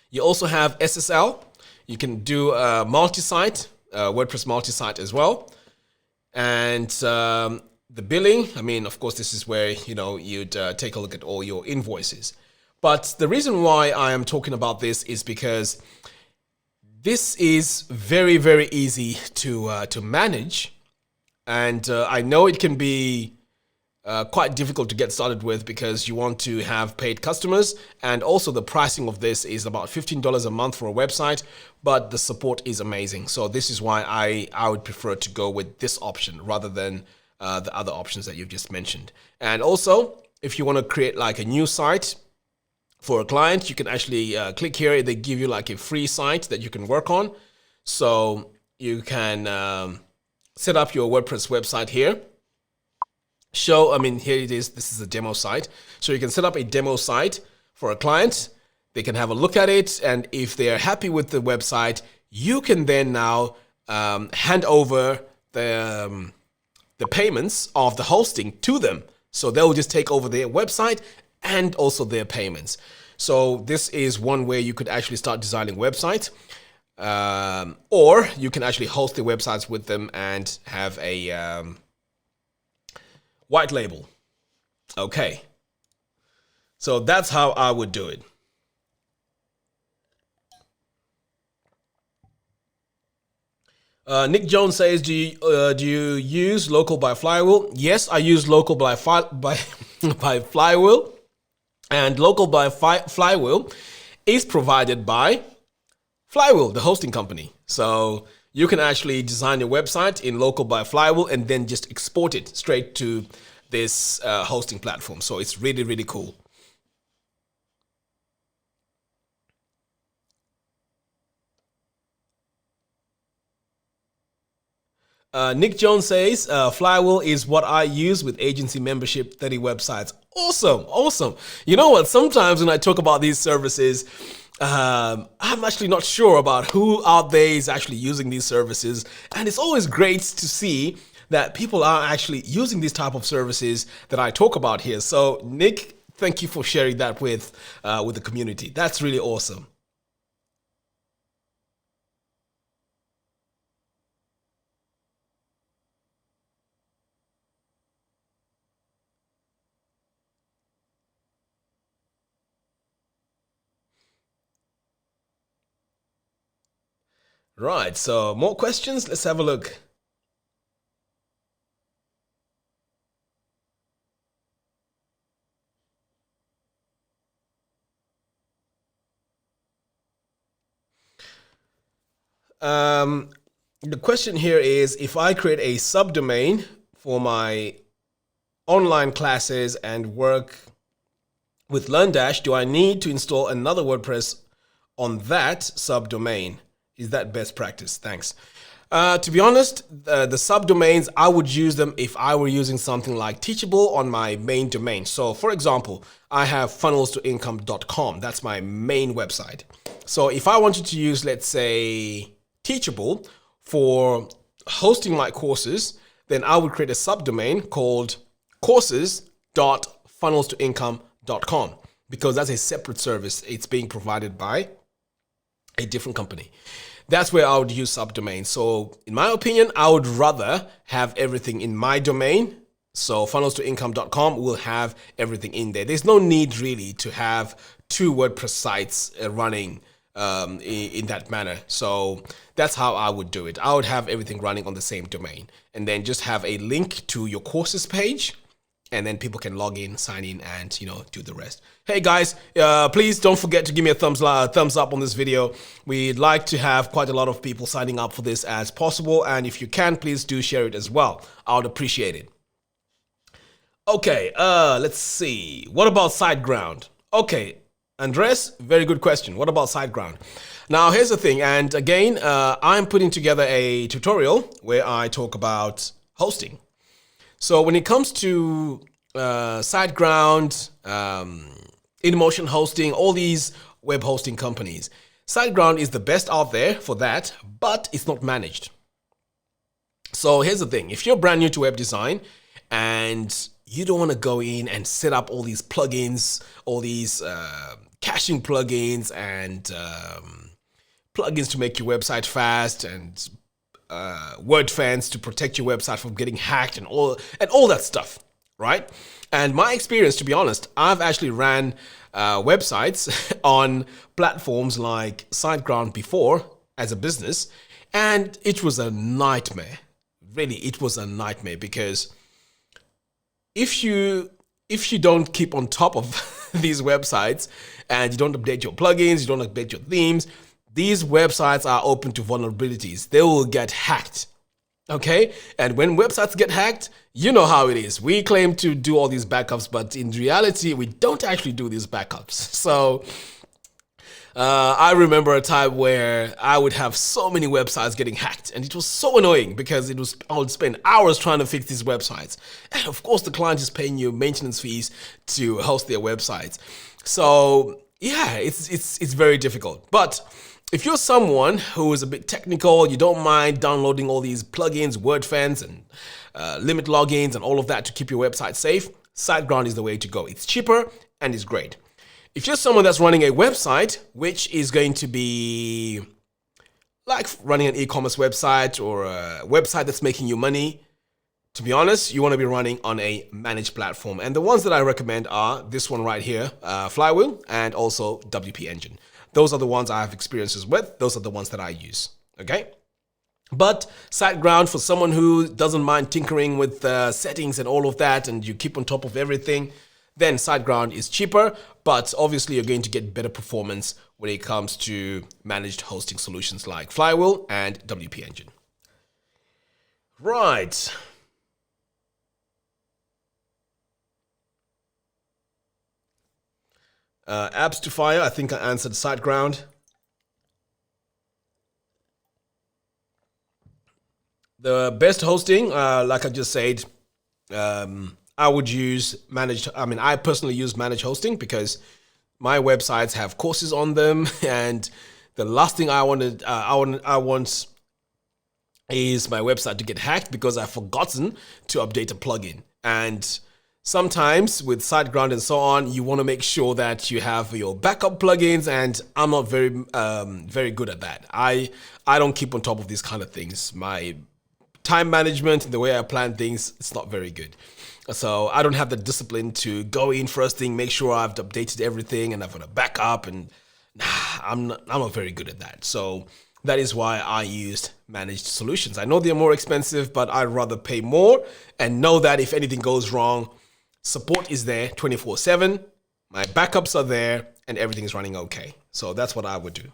You also have SSL. You can do multi-site, WordPress multi-site as well. And the billing, I mean, of course, this is where, you'd take a look at all your invoices. But the reason why I am talking about this is because this is very, very easy to manage. And I know it can be quite difficult to get started with because you want to have paid customers, and also the pricing of this is about $15 a month for a website, but the support is amazing. So this is why I would prefer to go with this option rather than the other options that you've just mentioned. And also, if you want to create like a new site for a client, you can actually click here. They give you like a free site that you can work on. So you can set up your WordPress website here. Here it is. This is a demo site. So you can set up a demo site for a client. They can have a look at it. And if they are happy with the website, you can then now hand over the payments of the hosting to them. So they'll just take over their website and also their payments. So this is one way you could actually start designing websites. Or you can actually host the websites with them and have a white label. Okay. So that's how I would do it. Nick Jones says, do you use local by Flywheel? Yes, I use local by Flywheel. And local by Flywheel is provided by Flywheel, the hosting company. So you can actually design your website in local by Flywheel and then just export it straight to this hosting platform. So it's really, really cool. Nick Jones says, Flywheel is what I use with agency membership, 30 websites. Awesome, awesome. You know what? Sometimes when I talk about these services, I'm actually not sure about who out there is actually using these services. And it's always great to see that people are actually using these type of services that I talk about here. So Nick, thank you for sharing that with the community. That's really awesome. Right, so more questions. Let's have a look. The question here is, if I create a subdomain for my online classes and work with LearnDash, do I need to install another WordPress on that subdomain? Is that best practice? Thanks. To be honest, the subdomains, I would use them if I were using something like Teachable on my main domain. So for example, I have funnelstoincome.com. That's my main website. So if I wanted to use, let's say, Teachable for hosting my courses, then I would create a subdomain called courses.funnelstoincome.com because that's a separate service. It's being provided by a different company. That's where I would use subdomains. So in my opinion, I would rather have everything in my domain. So funnelstoincome.com will have everything in there. There's no need really to have two WordPress sites running in that manner. So that's how I would do it. I would have everything running on the same domain and then just have a link to your courses page, and then people can log in, sign in, and do the rest. Hey guys, please don't forget to give me a thumbs up on this video. We'd like to have quite a lot of people signing up for this as possible, and if you can, please do share it as well. I would appreciate it. Okay, let's see. What about SiteGround? Okay, Andres, very good question. What about SiteGround? Now, here's the thing, and again, I'm putting together a tutorial where I talk about hosting. So when it comes to SiteGround, InMotion Hosting, all these web hosting companies, SiteGround is the best out there for that, but it's not managed. So here's the thing. If you're brand new to web design and you don't want to go in and set up all these plugins, all these caching plugins and plugins to make your website fast and word fans to protect your website from getting hacked and all that stuff, right? And my experience, to be honest, I've actually ran websites on platforms like SiteGround before as a business, and it was a nightmare. Really, it was a nightmare because if you don't keep on top of these websites and you don't update your plugins, you don't update your themes, these websites are open to vulnerabilities. They will get hacked, okay? And when websites get hacked, you know how it is. We claim to do all these backups, but in reality, we don't actually do these backups. So I remember a time where I would have so many websites getting hacked, and it was so annoying because I would spend hours trying to fix these websites. And of course, the client is paying you maintenance fees to host their websites. So yeah, it's very difficult. But if you're someone who is a bit technical, you don't mind downloading all these plugins, word fans, and limit logins and all of that to keep your website safe, SiteGround is the way to go. It's cheaper and it's great. If you're someone that's running a website, which is going to be like running an e-commerce website or a website that's making you money, to be honest, you want to be running on a managed platform. And the ones that I recommend are this one right here, Flywheel, and also WP Engine. Those are the ones I have experiences with. Those are the ones that I use, okay? But SiteGround, for someone who doesn't mind tinkering with settings and all of that, and you keep on top of everything, then SiteGround is cheaper, but obviously you're going to get better performance when it comes to managed hosting solutions like Flywheel and WP Engine. Right. Apps to Fire, I think I answered SiteGround. The best hosting, like I just said, I would use I personally use managed hosting because my websites have courses on them, and the last thing I want is my website to get hacked because I've forgotten to update a plugin. And sometimes with SiteGround and so on, you want to make sure that you have your backup plugins, and I'm not very good at that. I don't keep on top of these kind of things. My time management and the way I plan things, it's not very good. So I don't have the discipline to go in first thing, make sure I've updated everything and I've got a backup, and I'm not very good at that. So that is why I used managed solutions. I know they're more expensive, but I'd rather pay more and know that if anything goes wrong, support is there 24/7, my backups are there, and everything is running okay. So that's what I would do.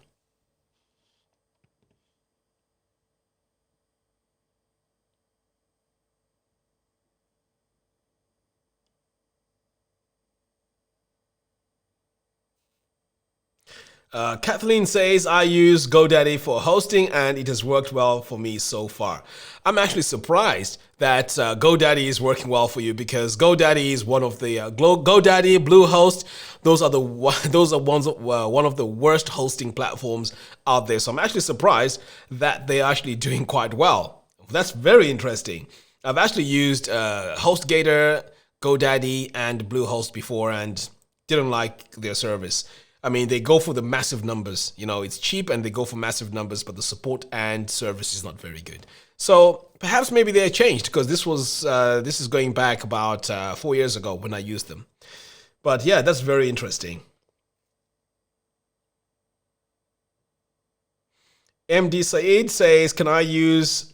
Kathleen says, I use GoDaddy for hosting and it has worked well for me so far. I'm actually surprised that GoDaddy is working well for you, because GoDaddy is one of the GoDaddy, Bluehost. Those are one of the worst hosting platforms out there. So I'm actually surprised that they're actually doing quite well. That's very interesting. I've actually used HostGator, GoDaddy, and Bluehost before and didn't like their service. I mean, they go for the massive numbers. You know, it's cheap and they go for massive numbers, but the support and service is not very good. So perhaps maybe they changed, because this is going back about 4 years ago when I used them. But yeah, that's very interesting. MD Saeed says, can I use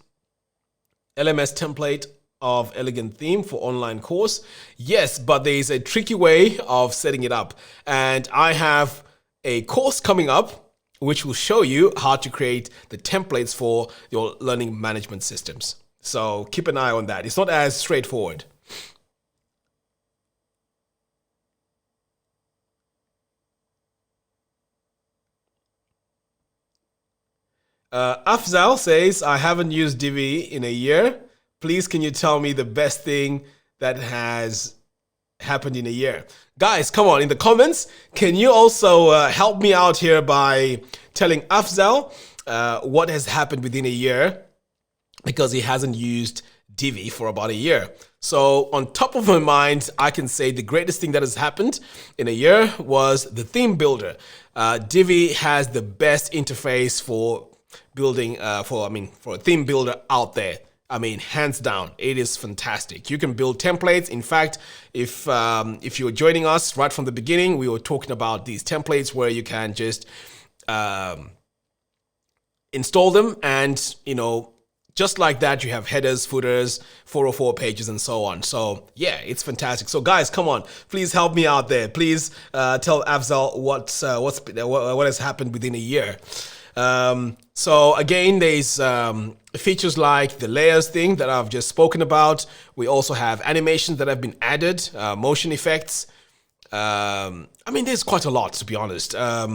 LMS template of elegant theme for online course? Yes, but there is a tricky way of setting it up, and I have a course coming up which will show you how to create the templates for your learning management systems. So keep an eye on that. It's not as straightforward. Afzal says, I haven't used Divi in a year. Please, can you tell me the best thing that has happened in a year? Guys, come on, in the comments, can you also help me out here by telling Afzal what has happened within a year, because he hasn't used Divi for about a year. So on top of my mind, I can say the greatest thing that has happened in a year was the theme builder. Divi has the best interface for building, for a theme builder out there. I mean, hands down, it is fantastic. You can build templates. In fact, if you're joining us right from the beginning, we were talking about these templates where you can just install them, and just like that, you have headers, footers, 404 pages, and so on. So yeah, it's fantastic. So guys, come on, please help me out there. Please tell Afzal what has happened within a year. So again, there's features like the layers thing that I've just spoken about. We also have animations that have been added, motion effects. I mean, there's quite a lot, to be honest. I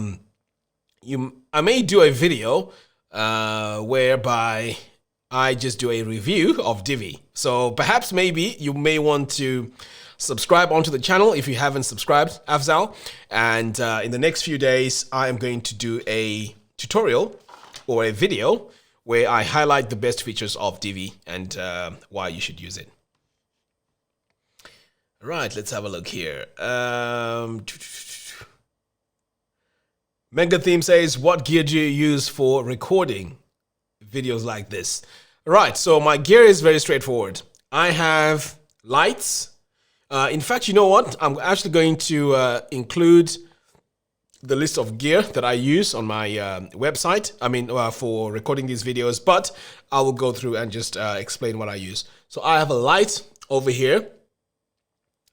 may do a video whereby I just do a review of Divi. So perhaps maybe you may want to subscribe onto the channel if you haven't subscribed, Afzal. And in the next few days, I am going to do a tutorial or a video where I highlight the best features of Divi and why you should use it. All right, let's have a look here. Mega Theme says, what gear do you use for recording videos like this? Right, so my gear is very straightforward. I have lights. In fact, you know what? I'm actually going to include the list of gear that I use on my website. For recording these videos, but I will go through and just explain what I use. So I have a light over here.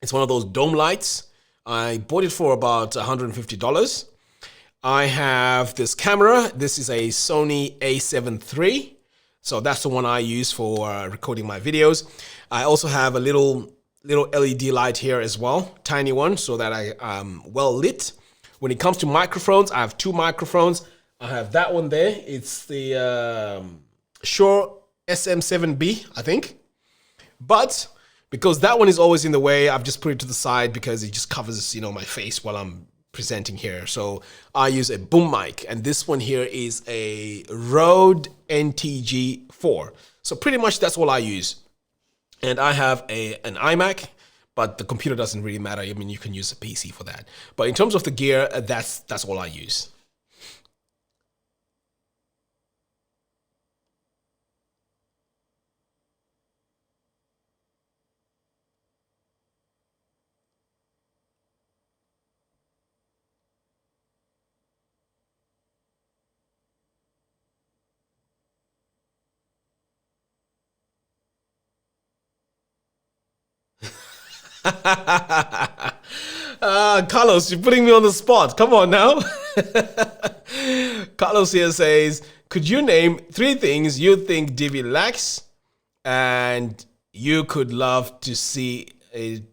It's one of those dome lights. I bought it for about $150. I have this camera. This is a Sony A7 III. So that's the one I use for recording my videos. I also have a little LED light here as well, tiny one, so that I am well lit. When it comes to microphones, I have two microphones. I have that one there. It's the Shure SM7B, I think. But because that one is always in the way, I've just put it to the side because it just covers, my face while I'm presenting here. So I use a boom mic, and this one here is a Rode NTG4. So pretty much that's all I use. And I have an iMac, but the computer doesn't really matter. I mean, you can use a PC for that. But in terms of the gear, that's all I use. Carlos, you're putting me on the spot. Come on now. Carlos here says, could you name 3 things you think Divi lacks and you could love to see it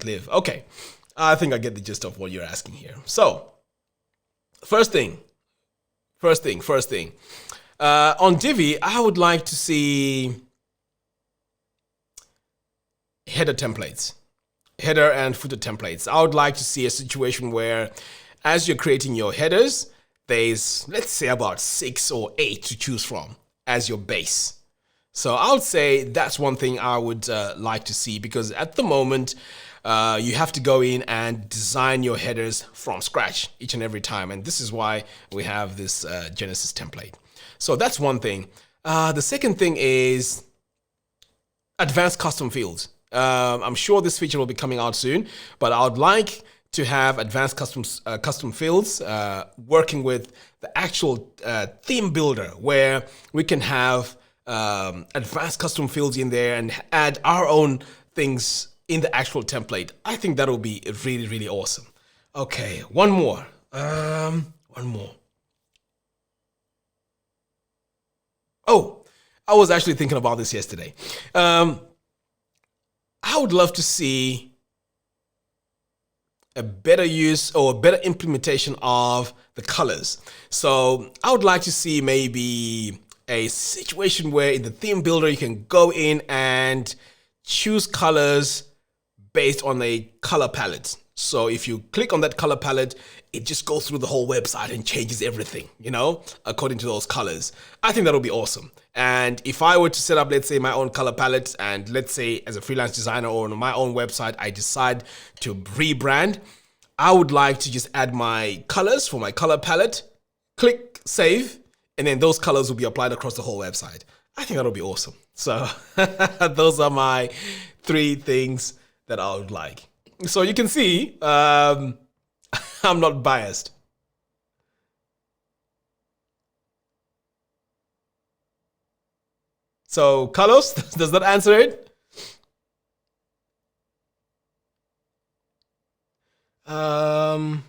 live? Okay, I think I get the gist of what you're asking here. So First thing, first thing. On Divi, I would like to see header templates, header and footer templates. I would like to see a situation where, as you're creating your headers, there's, let's say, about 6 or 8 to choose from as your base. So I would say that's one thing I would like to see, because at the moment, you have to go in and design your headers from scratch each and every time. And this is why we have this Genesis template. So that's one thing. The second thing is advanced custom fields. I'm sure this feature will be coming out soon, but I would like to have advanced custom fields working with the actual theme builder, where we can have advanced custom fields in there and add our own things in the actual template. I think that will be really, really awesome. Okay, one more. One more. Oh, I was actually thinking about this yesterday. I would love to see a better use or a better implementation of the colors. So I would like to see maybe a situation where in the theme builder, you can go in and choose colors based on a color palette. So if you click on that color palette, it just goes through the whole website and changes everything, you know, according to those colors. I think that'll be awesome. And if I were to set up, let's say, my own color palette, and let's say as a freelance designer or on my own website, I decide to rebrand, I would like to just add my colors for my color palette, click save, and then those colors will be applied across the whole website. I think that'll be awesome. So those are my 3 things that I would like. So you can see, I'm not biased. So Carlos, does that answer it? Um,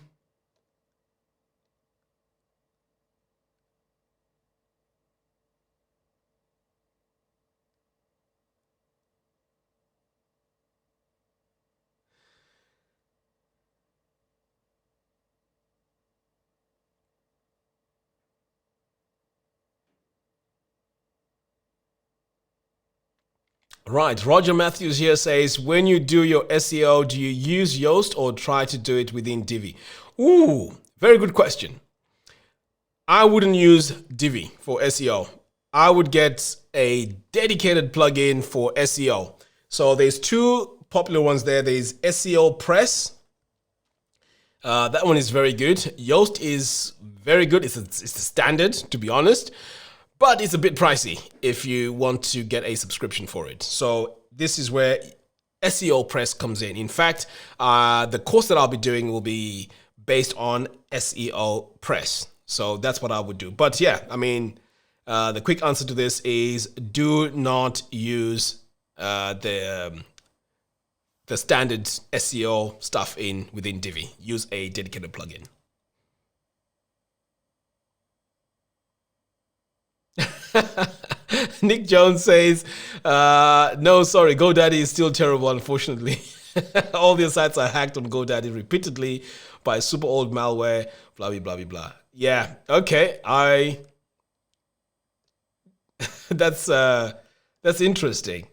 Right, Roger Matthews here says, when you do your SEO, do you use Yoast or try to do it within Divi? Ooh, very good question. I wouldn't use Divi for SEO. I would get a dedicated plugin for SEO. So there's 2 popular ones there. There's SEO Press. That one is very good. Yoast is very good. It's the standard, to be honest. But it's a bit pricey if you want to get a subscription for it. So this is where SEO Press comes in. In fact, the course that I'll be doing will be based on SEO Press. So that's what I would do. But yeah, I mean, the quick answer to this is do not use the standard SEO stuff within Divi. Use a dedicated plugin. Nick Jones says, no, sorry, GoDaddy is still terrible, unfortunately. All their sites are hacked on GoDaddy repeatedly by super old malware, blah, blah, blah, blah, blah. Yeah, okay, that's interesting.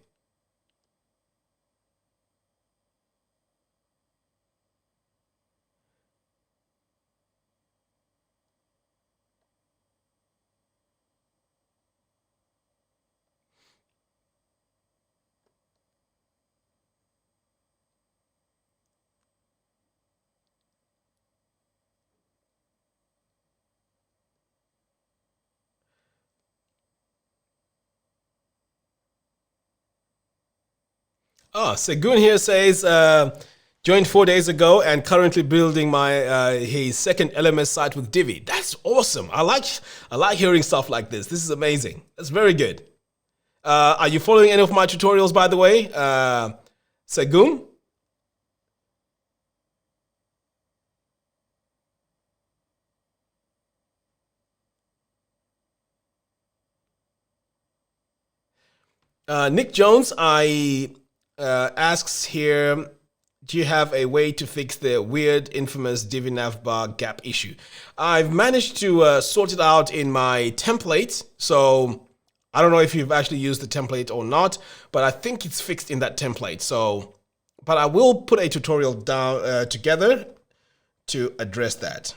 Oh, Segun here says, joined 4 days ago and currently building my his second LMS site with Divi. That's awesome. I like hearing stuff like this. This is amazing. That's very good. Are you following any of my tutorials, by the way, Segun? Nick Jones, I asks here, do you have a way to fix the weird, infamous Divi navbar gap issue? I've managed to sort it out in my template. So I don't know if you've actually used the template or not, but I think it's fixed in that template. So, but I will put a tutorial down together to address that.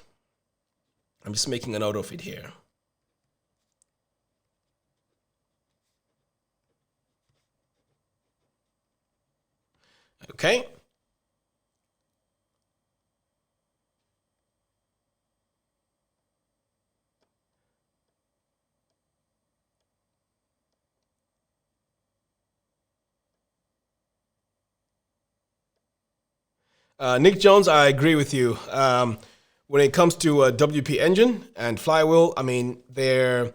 I'm just making a note of it here. Okay. Nick Jones, I agree with you. When it comes to WP Engine and Flywheel, I mean, the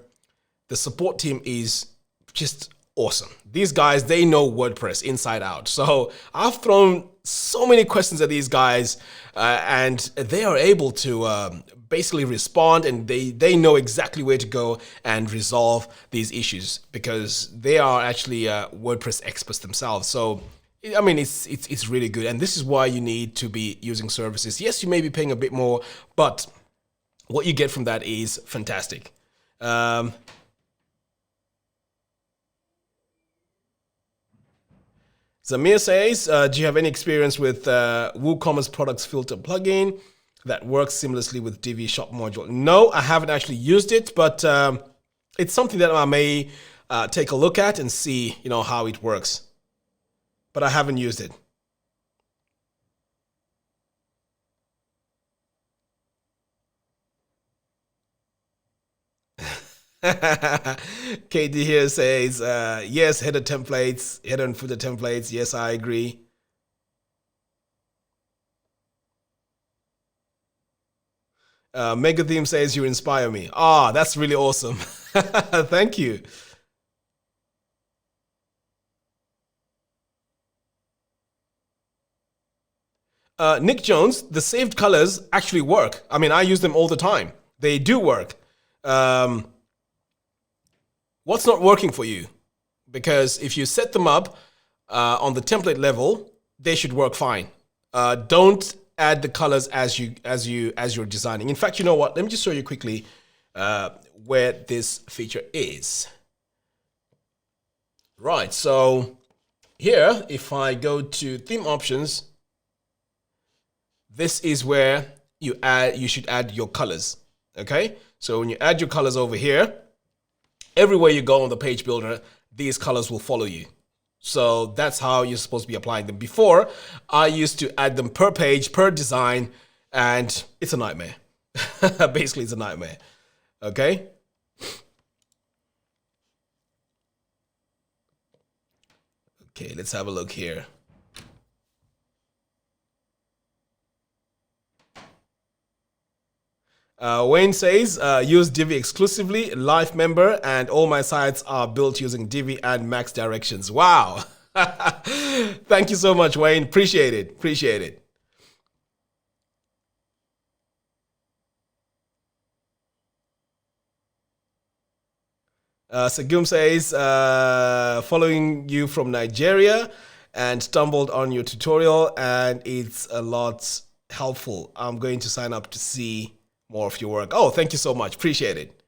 support team is just awesome. These guys, they know WordPress inside out. So I've thrown so many questions at these guys, and they are able to basically respond, and they know exactly where to go and resolve these issues because they are actually WordPress experts themselves. So I mean, it's really good, and this is why you need to be using services. Yes, you may be paying a bit more, but what you get from that is fantastic. Zamir says, do you have any experience with WooCommerce products filter plugin that works seamlessly with Divi shop module? No, I haven't actually used it, but it's something that I may take a look at and see, how it works. But I haven't used it. Katie here says, yes, header templates, header and footer templates. Yes, I agree. Mega Theme says, you inspire me. Ah, that's really awesome. Thank you. Nick Jones, the saved colors actually work. I mean, I use them all the time. They do work. What's not working for you? Because if you set them up on the template level, they should work fine. Don't add the colors as you're designing. In fact, you know what? Let me just show you quickly where this feature is. Right. So here, if I go to theme options, this is where you should add your colors. Okay. So when you add your colors over here, everywhere you go on the page builder, these colors will follow you. So that's how you're supposed to be applying them. Before, I used to add them per page, per design, and it's a nightmare. Basically, it's a nightmare. Okay? Okay, let's have a look here. Wayne says, use Divi exclusively, life member, and all my sites are built using Divi and Max directions. Wow. Thank you so much, Wayne. Appreciate it. Appreciate it. Sagum says, following you from Nigeria and stumbled on your tutorial and it's a lot helpful. I'm going to sign up to see more of your work. Oh, thank you so much. Appreciate it.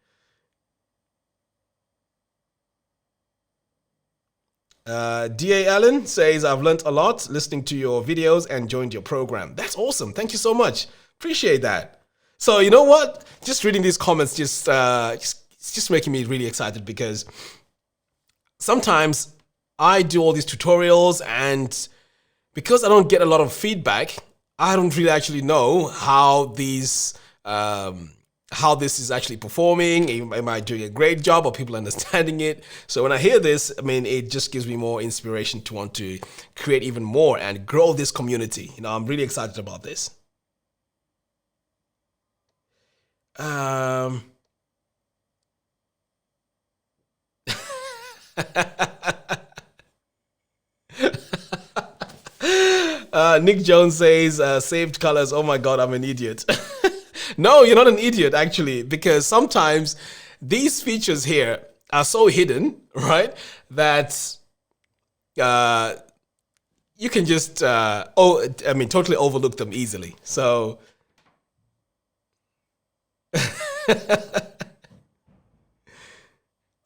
D.A. Allen says, I've learned a lot listening to your videos and joined your program. That's awesome. Thank you so much. Appreciate that. So you know what? Just reading these comments it's just making me really excited because sometimes I do all these tutorials and because I don't get a lot of feedback, I don't really actually know how this is actually performing. Am I doing a great job? Are people understanding it? So when I hear this, I mean, it just gives me more inspiration to want to create even more and grow this community. I'm really excited about this. Nick Jones says, saved colors. Oh my God, I'm an idiot. No, you're not an idiot, actually, because sometimes these features here are so hidden, right, that you can just, totally overlook them easily. So,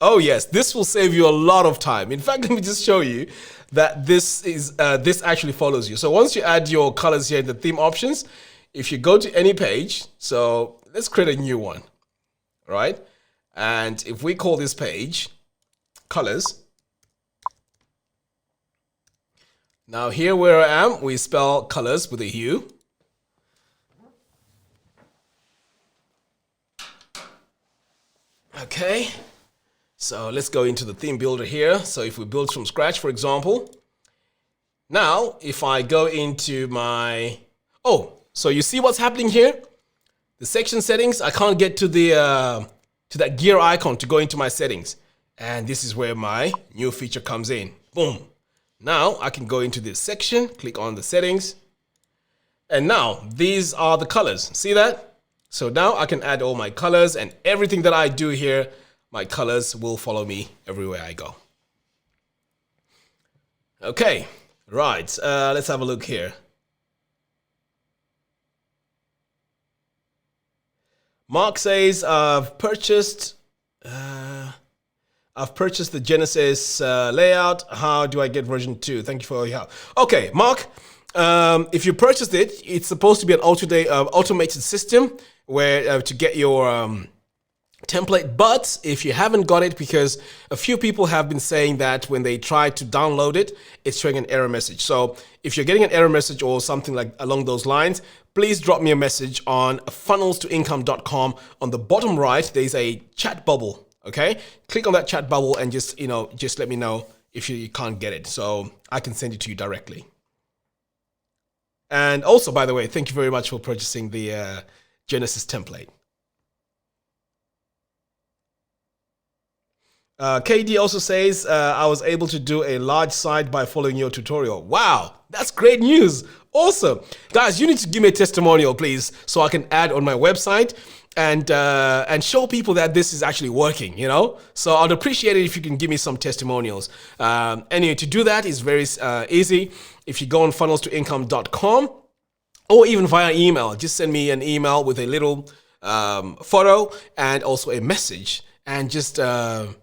oh yes, this will save you a lot of time. In fact, let me just show you that this actually follows you. So once you add your colors here in the theme options, if you go to any page, so let's create a new one, right? And if we call this page colors, now here where I am, we spell colors with a U. Okay. So let's go into the theme builder here. So if we build from scratch, for example, now if I go into my, so you see what's happening here? The section settings, I can't get to to that gear icon to go into my settings. And this is where my new feature comes in. Boom. Now I can go into this section, click on the settings. And now these are the colors. See that? So now I can add all my colors, and everything that I do here, my colors will follow me everywhere I go. Okay, right. Let's have a look here. Mark says, I've purchased the Genesis layout. How do I get version 2? Thank you for your help. Okay, Mark, if you purchased it, it's supposed to be an automated system where to get your template. But if you haven't got it, because a few people have been saying that when they try to download it, it's showing an error message. So if you're getting an error message or something like along those lines, please drop me a message on funnelstoincome.com. On the bottom right, there's a chat bubble. Okay, click on that chat bubble and just let me know if you can't get it, so I can send it to you directly. And also, by the way, thank you very much for purchasing the Genesis template. KD also says, I was able to do a large site by following your tutorial. Wow, that's great news. Awesome. Guys, you need to give me a testimonial, please, so I can add on my website and show people that this is actually working, So I'd appreciate it if you can give me some testimonials. Anyway, to do that is very easy. If you go on funnelstoincome.com or even via email, just send me an email with a little photo and also a message, and just tell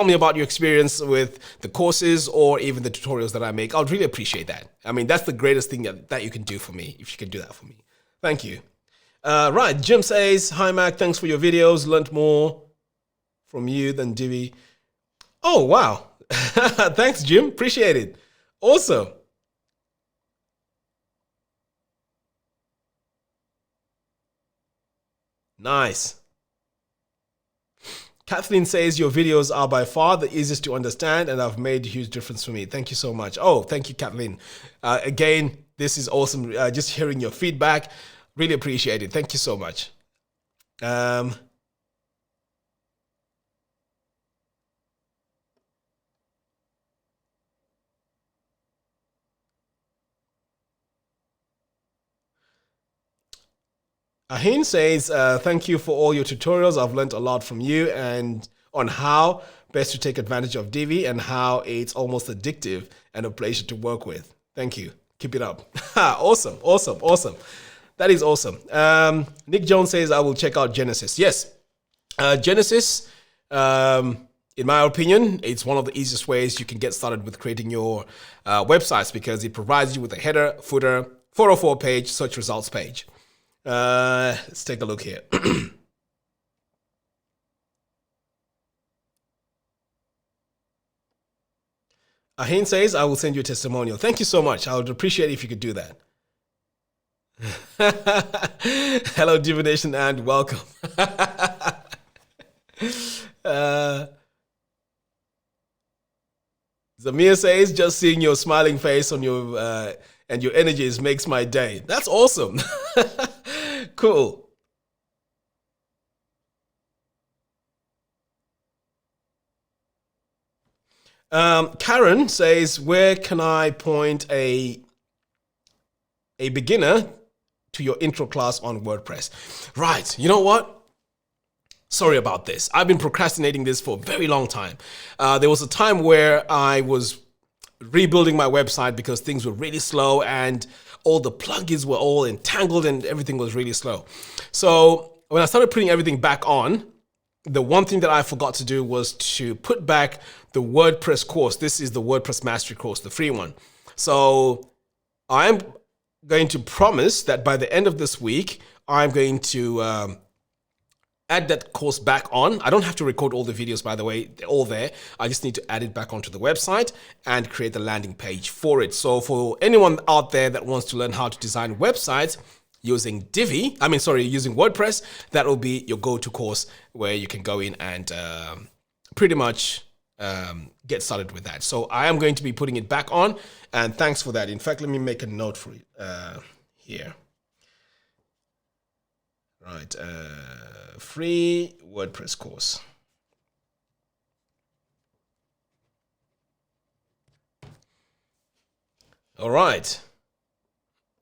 me about your experience with the courses or even the tutorials that I make. I'd really appreciate that. I mean, that's the greatest thing that you can do for me, if you can do that for me. Thank you. Right, Jim says, hi Mac, thanks for your videos. Learned more from you than Divi. Oh, wow. Thanks, Jim. Appreciate it. Awesome. Nice. Kathleen says, your videos are by far the easiest to understand and have made a huge difference for me. Thank you so much. Oh, thank you, Kathleen. Again, this is awesome. Just hearing your feedback. Really appreciate it. Thank you so much. Ahin says, thank you for all your tutorials. I've learned a lot from you and on how best to take advantage of Divi and how it's almost addictive and a pleasure to work with. Thank you. Keep it up. Awesome, awesome, awesome. That is awesome. Nick Jones says, I will check out Genesis. Yes, Genesis, in my opinion, it's one of the easiest ways you can get started with creating your websites, because it provides you with a header, footer, 404 page, search results page. Let's take a look here. Ahin says, I will send you a testimonial. Thank you so much. I would appreciate it if you could do that. Hello, Divination, and welcome. Zamir says, just seeing your smiling face on your and your energies makes my day. That's awesome. Cool. Karen says, where can I point a beginner to your intro class on WordPress? Right. You know what? Sorry about this. I've been procrastinating this for a very long time. There was a time where I was rebuilding my website because things were really slow and all the plugins were all entangled and everything was really slow. So when I started putting everything back on, the one thing that I forgot to do was to put back the WordPress course. This is the WordPress Mastery course, the free one. So I'm going to promise that by the end of this week, I'm going to add that course back on. I don't have to record all the videos, by the way, they're all there. I just need to add it back onto the website and create the landing page for it. So for anyone out there that wants to learn how to design websites using using WordPress, that will be your go-to course where you can go in and pretty much get started with that. So I am going to be putting it back on, and thanks for that. In fact, let me make a note for it here. Right, free WordPress course. All right.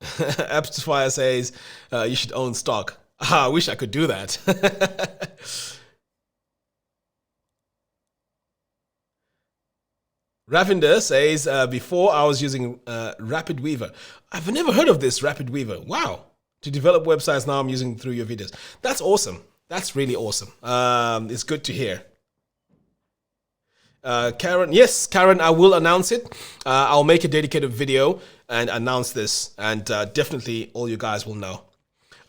Apps says you should own stock. I wish I could do that. Ravinder says, before I was using Rapid Weaver. I've never heard of this Rapid Weaver. Wow. To develop websites now I'm using through your videos. That's awesome. That's really awesome. It's good to hear. Karen, yes, Karen, I will announce it. I'll make a dedicated video and announce this, and definitely all you guys will know.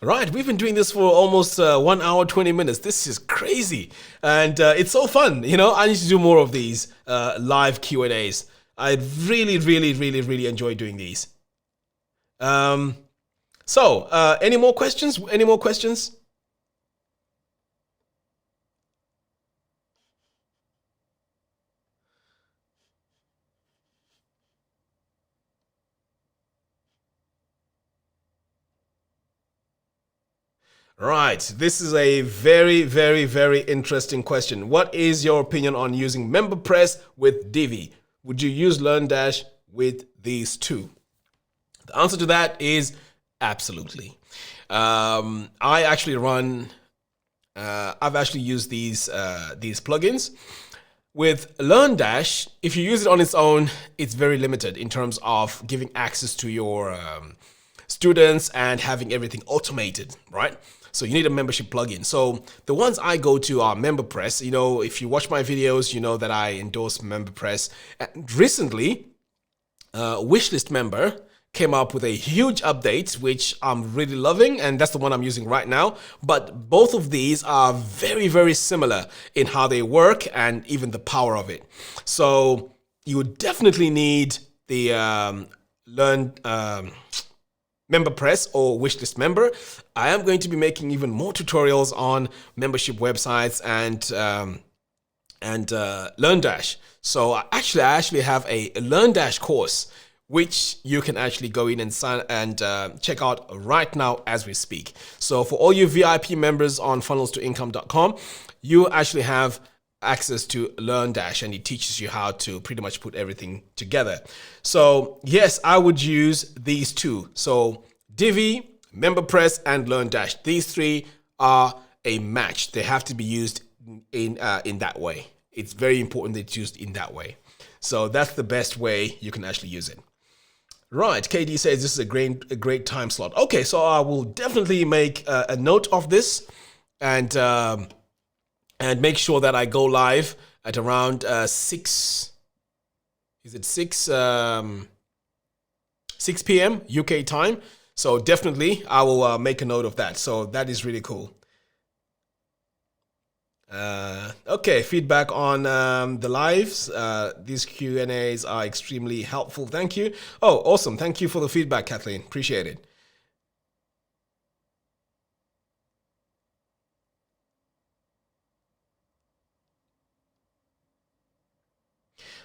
All right, we've been doing this for almost 1 hour, 20 minutes. This is crazy, and it's so fun. You know, I need to do more of these live Q&As. I really enjoy doing these. So, any more questions? Any more questions? Right, this is a very interesting question. What is your opinion on using MemberPress with Divi? Would you use LearnDash with these two? The answer to that is absolutely. I actually run. I've actually used these plugins. With LearnDash, if you use it on its own, it's very limited in terms of giving access to your students and having everything automated, right? So you need a membership plugin. So the ones I go to are MemberPress. You know, if you watch my videos, you know that I endorse MemberPress. And recently, Wishlist Member came up with a huge update, which I'm really loving, and that's the one I'm using right now. But both of these are very similar in how they work and even the power of it. So you would definitely need the MemberPress or Wishlist Member. I am going to be making even more tutorials on membership websites and LearnDash. So I actually have a LearnDash course which you can actually go in and sign and check out right now as we speak. So for all you VIP members on funnelstoincome.com, you actually have access to LearnDash, and it teaches you how to pretty much put everything together. So yes, I would use these two. So Divi, MemberPress, and LearnDash. These three are a match. They have to be used in that way. It's very important that it's used in that way. So that's the best way you can actually use it. Right, KD says this is a great time slot. Okay, so I will definitely make a note of this and make sure that I go live at around 6. Is it 6 p.m. UK time? So definitely I will make a note of that. So that is really cool. Okay, feedback on the lives. These Q&As are extremely helpful. Thank you. Oh, awesome. Thank you for the feedback, Kathleen. Appreciate it.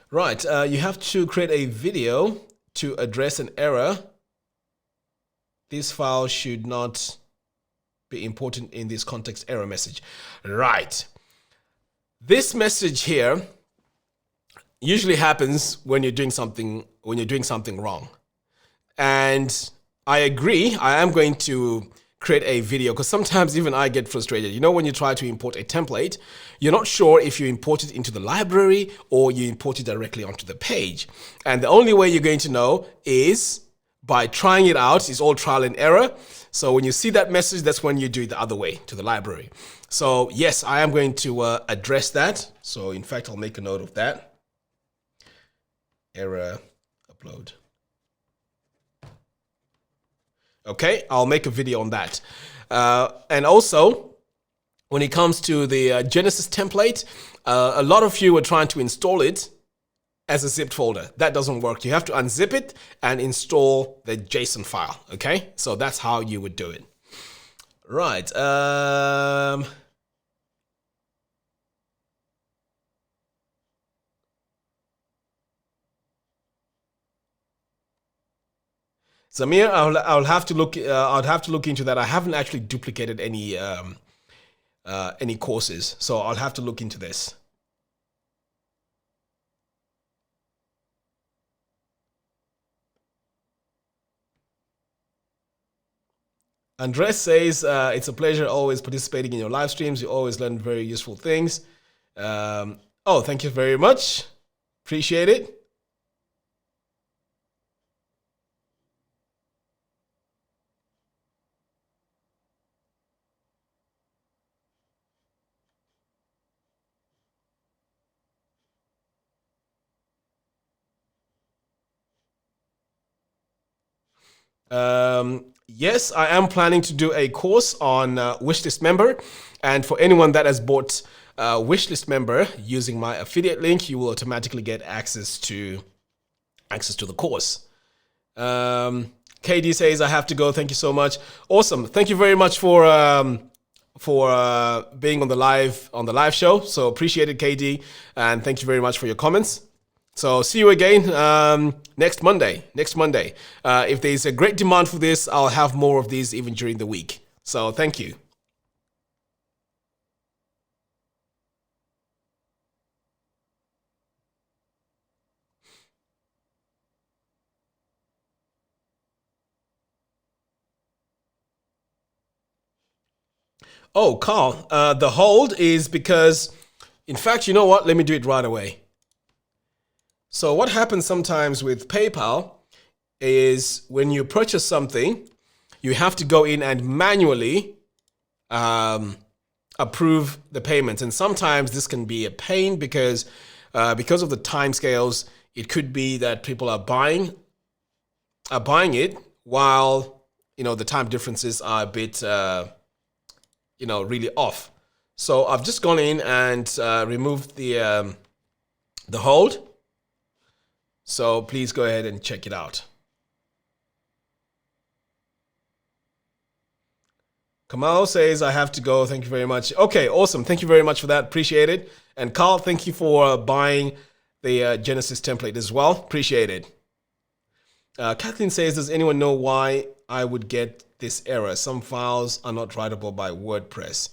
Right, you have to create a video to address an error. This file should not be important in this context error message. Right. This message here usually happens when you're doing something wrong. And I agree, I am going to create a video, because sometimes even I get frustrated. You know, when you try to import a template, you're not sure if you import it into the library or you import it directly onto the page. And the only way you're going to know is by trying it out. It's all trial and error. So when you see that message, that's when you do it the other way, to the library. So yes, I am going to address that. So in fact, I'll make a note of that. Error upload. Okay, I'll make a video on that. And also, when it comes to the Genesis template, a lot of you are trying to install it as a zipped folder. That doesn't work. You have to unzip it and install the JSON file. Okay, so that's how you would do it. Right. Samir, I'll have to look. I'll have to look into that. I haven't actually duplicated any courses, so I'll have to look into this. Andres says, it's a pleasure always participating in your live streams. You always learn very useful things. Oh, thank you very much. Appreciate it. Yes, I am planning to do a course on Wishlist Member. And for anyone that has bought Wishlist Member using my affiliate link, you will automatically get access to the course. KD says, I have to go. Thank you so much. Awesome. Thank you very much for being on the live show. So appreciate it, KD. And thank you very much for your comments. So see you again next Monday. If there's a great demand for this, I'll have more of these even during the week. So thank you. Oh, Carl, the hold is because, in fact, you know what? Let me do it right away. So what happens sometimes with PayPal is when you purchase something, you have to go in and manually approve the payments. And sometimes this can be a pain because of the timescales. It could be that people are buying it while, you know, the time differences are a bit, you know, really off. So I've just gone in and removed the hold. So please go ahead and check it out. Kamal says, I have to go. Thank you very much. Okay, awesome. Thank you very much for that. Appreciate it. And Carl, thank you for buying the Genesis template as well. Appreciate it. Kathleen says, does anyone know why I would get this error? Some files are not writable by WordPress.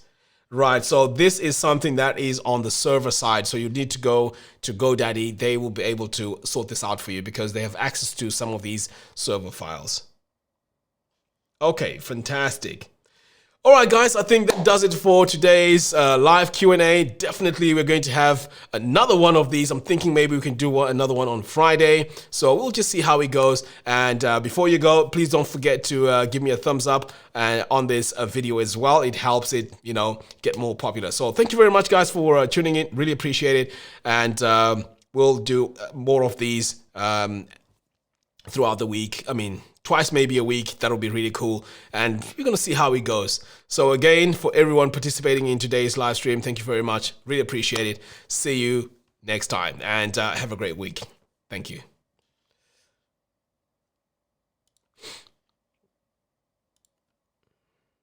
Right, so this is something that is on the server side. So you need to go to GoDaddy. They will be able to sort this out for you because they have access to some of these server files. Okay, fantastic. All right, guys, I think that does it for today's live Q&A. Definitely, we're going to have another one of these. I'm thinking maybe we can do another one on Friday. So we'll just see how it goes. And before you go, please don't forget to give me a thumbs up on this video as well. It helps it, you know, get more popular. So thank you very much, guys, for tuning in. Really appreciate it. And we'll do more of these throughout the week. I mean, twice maybe a week. That'll be really cool. And we're going to see how it goes. So again, for everyone participating in today's live stream, thank you very much. Really appreciate it. See you next time and have a great week. Thank you.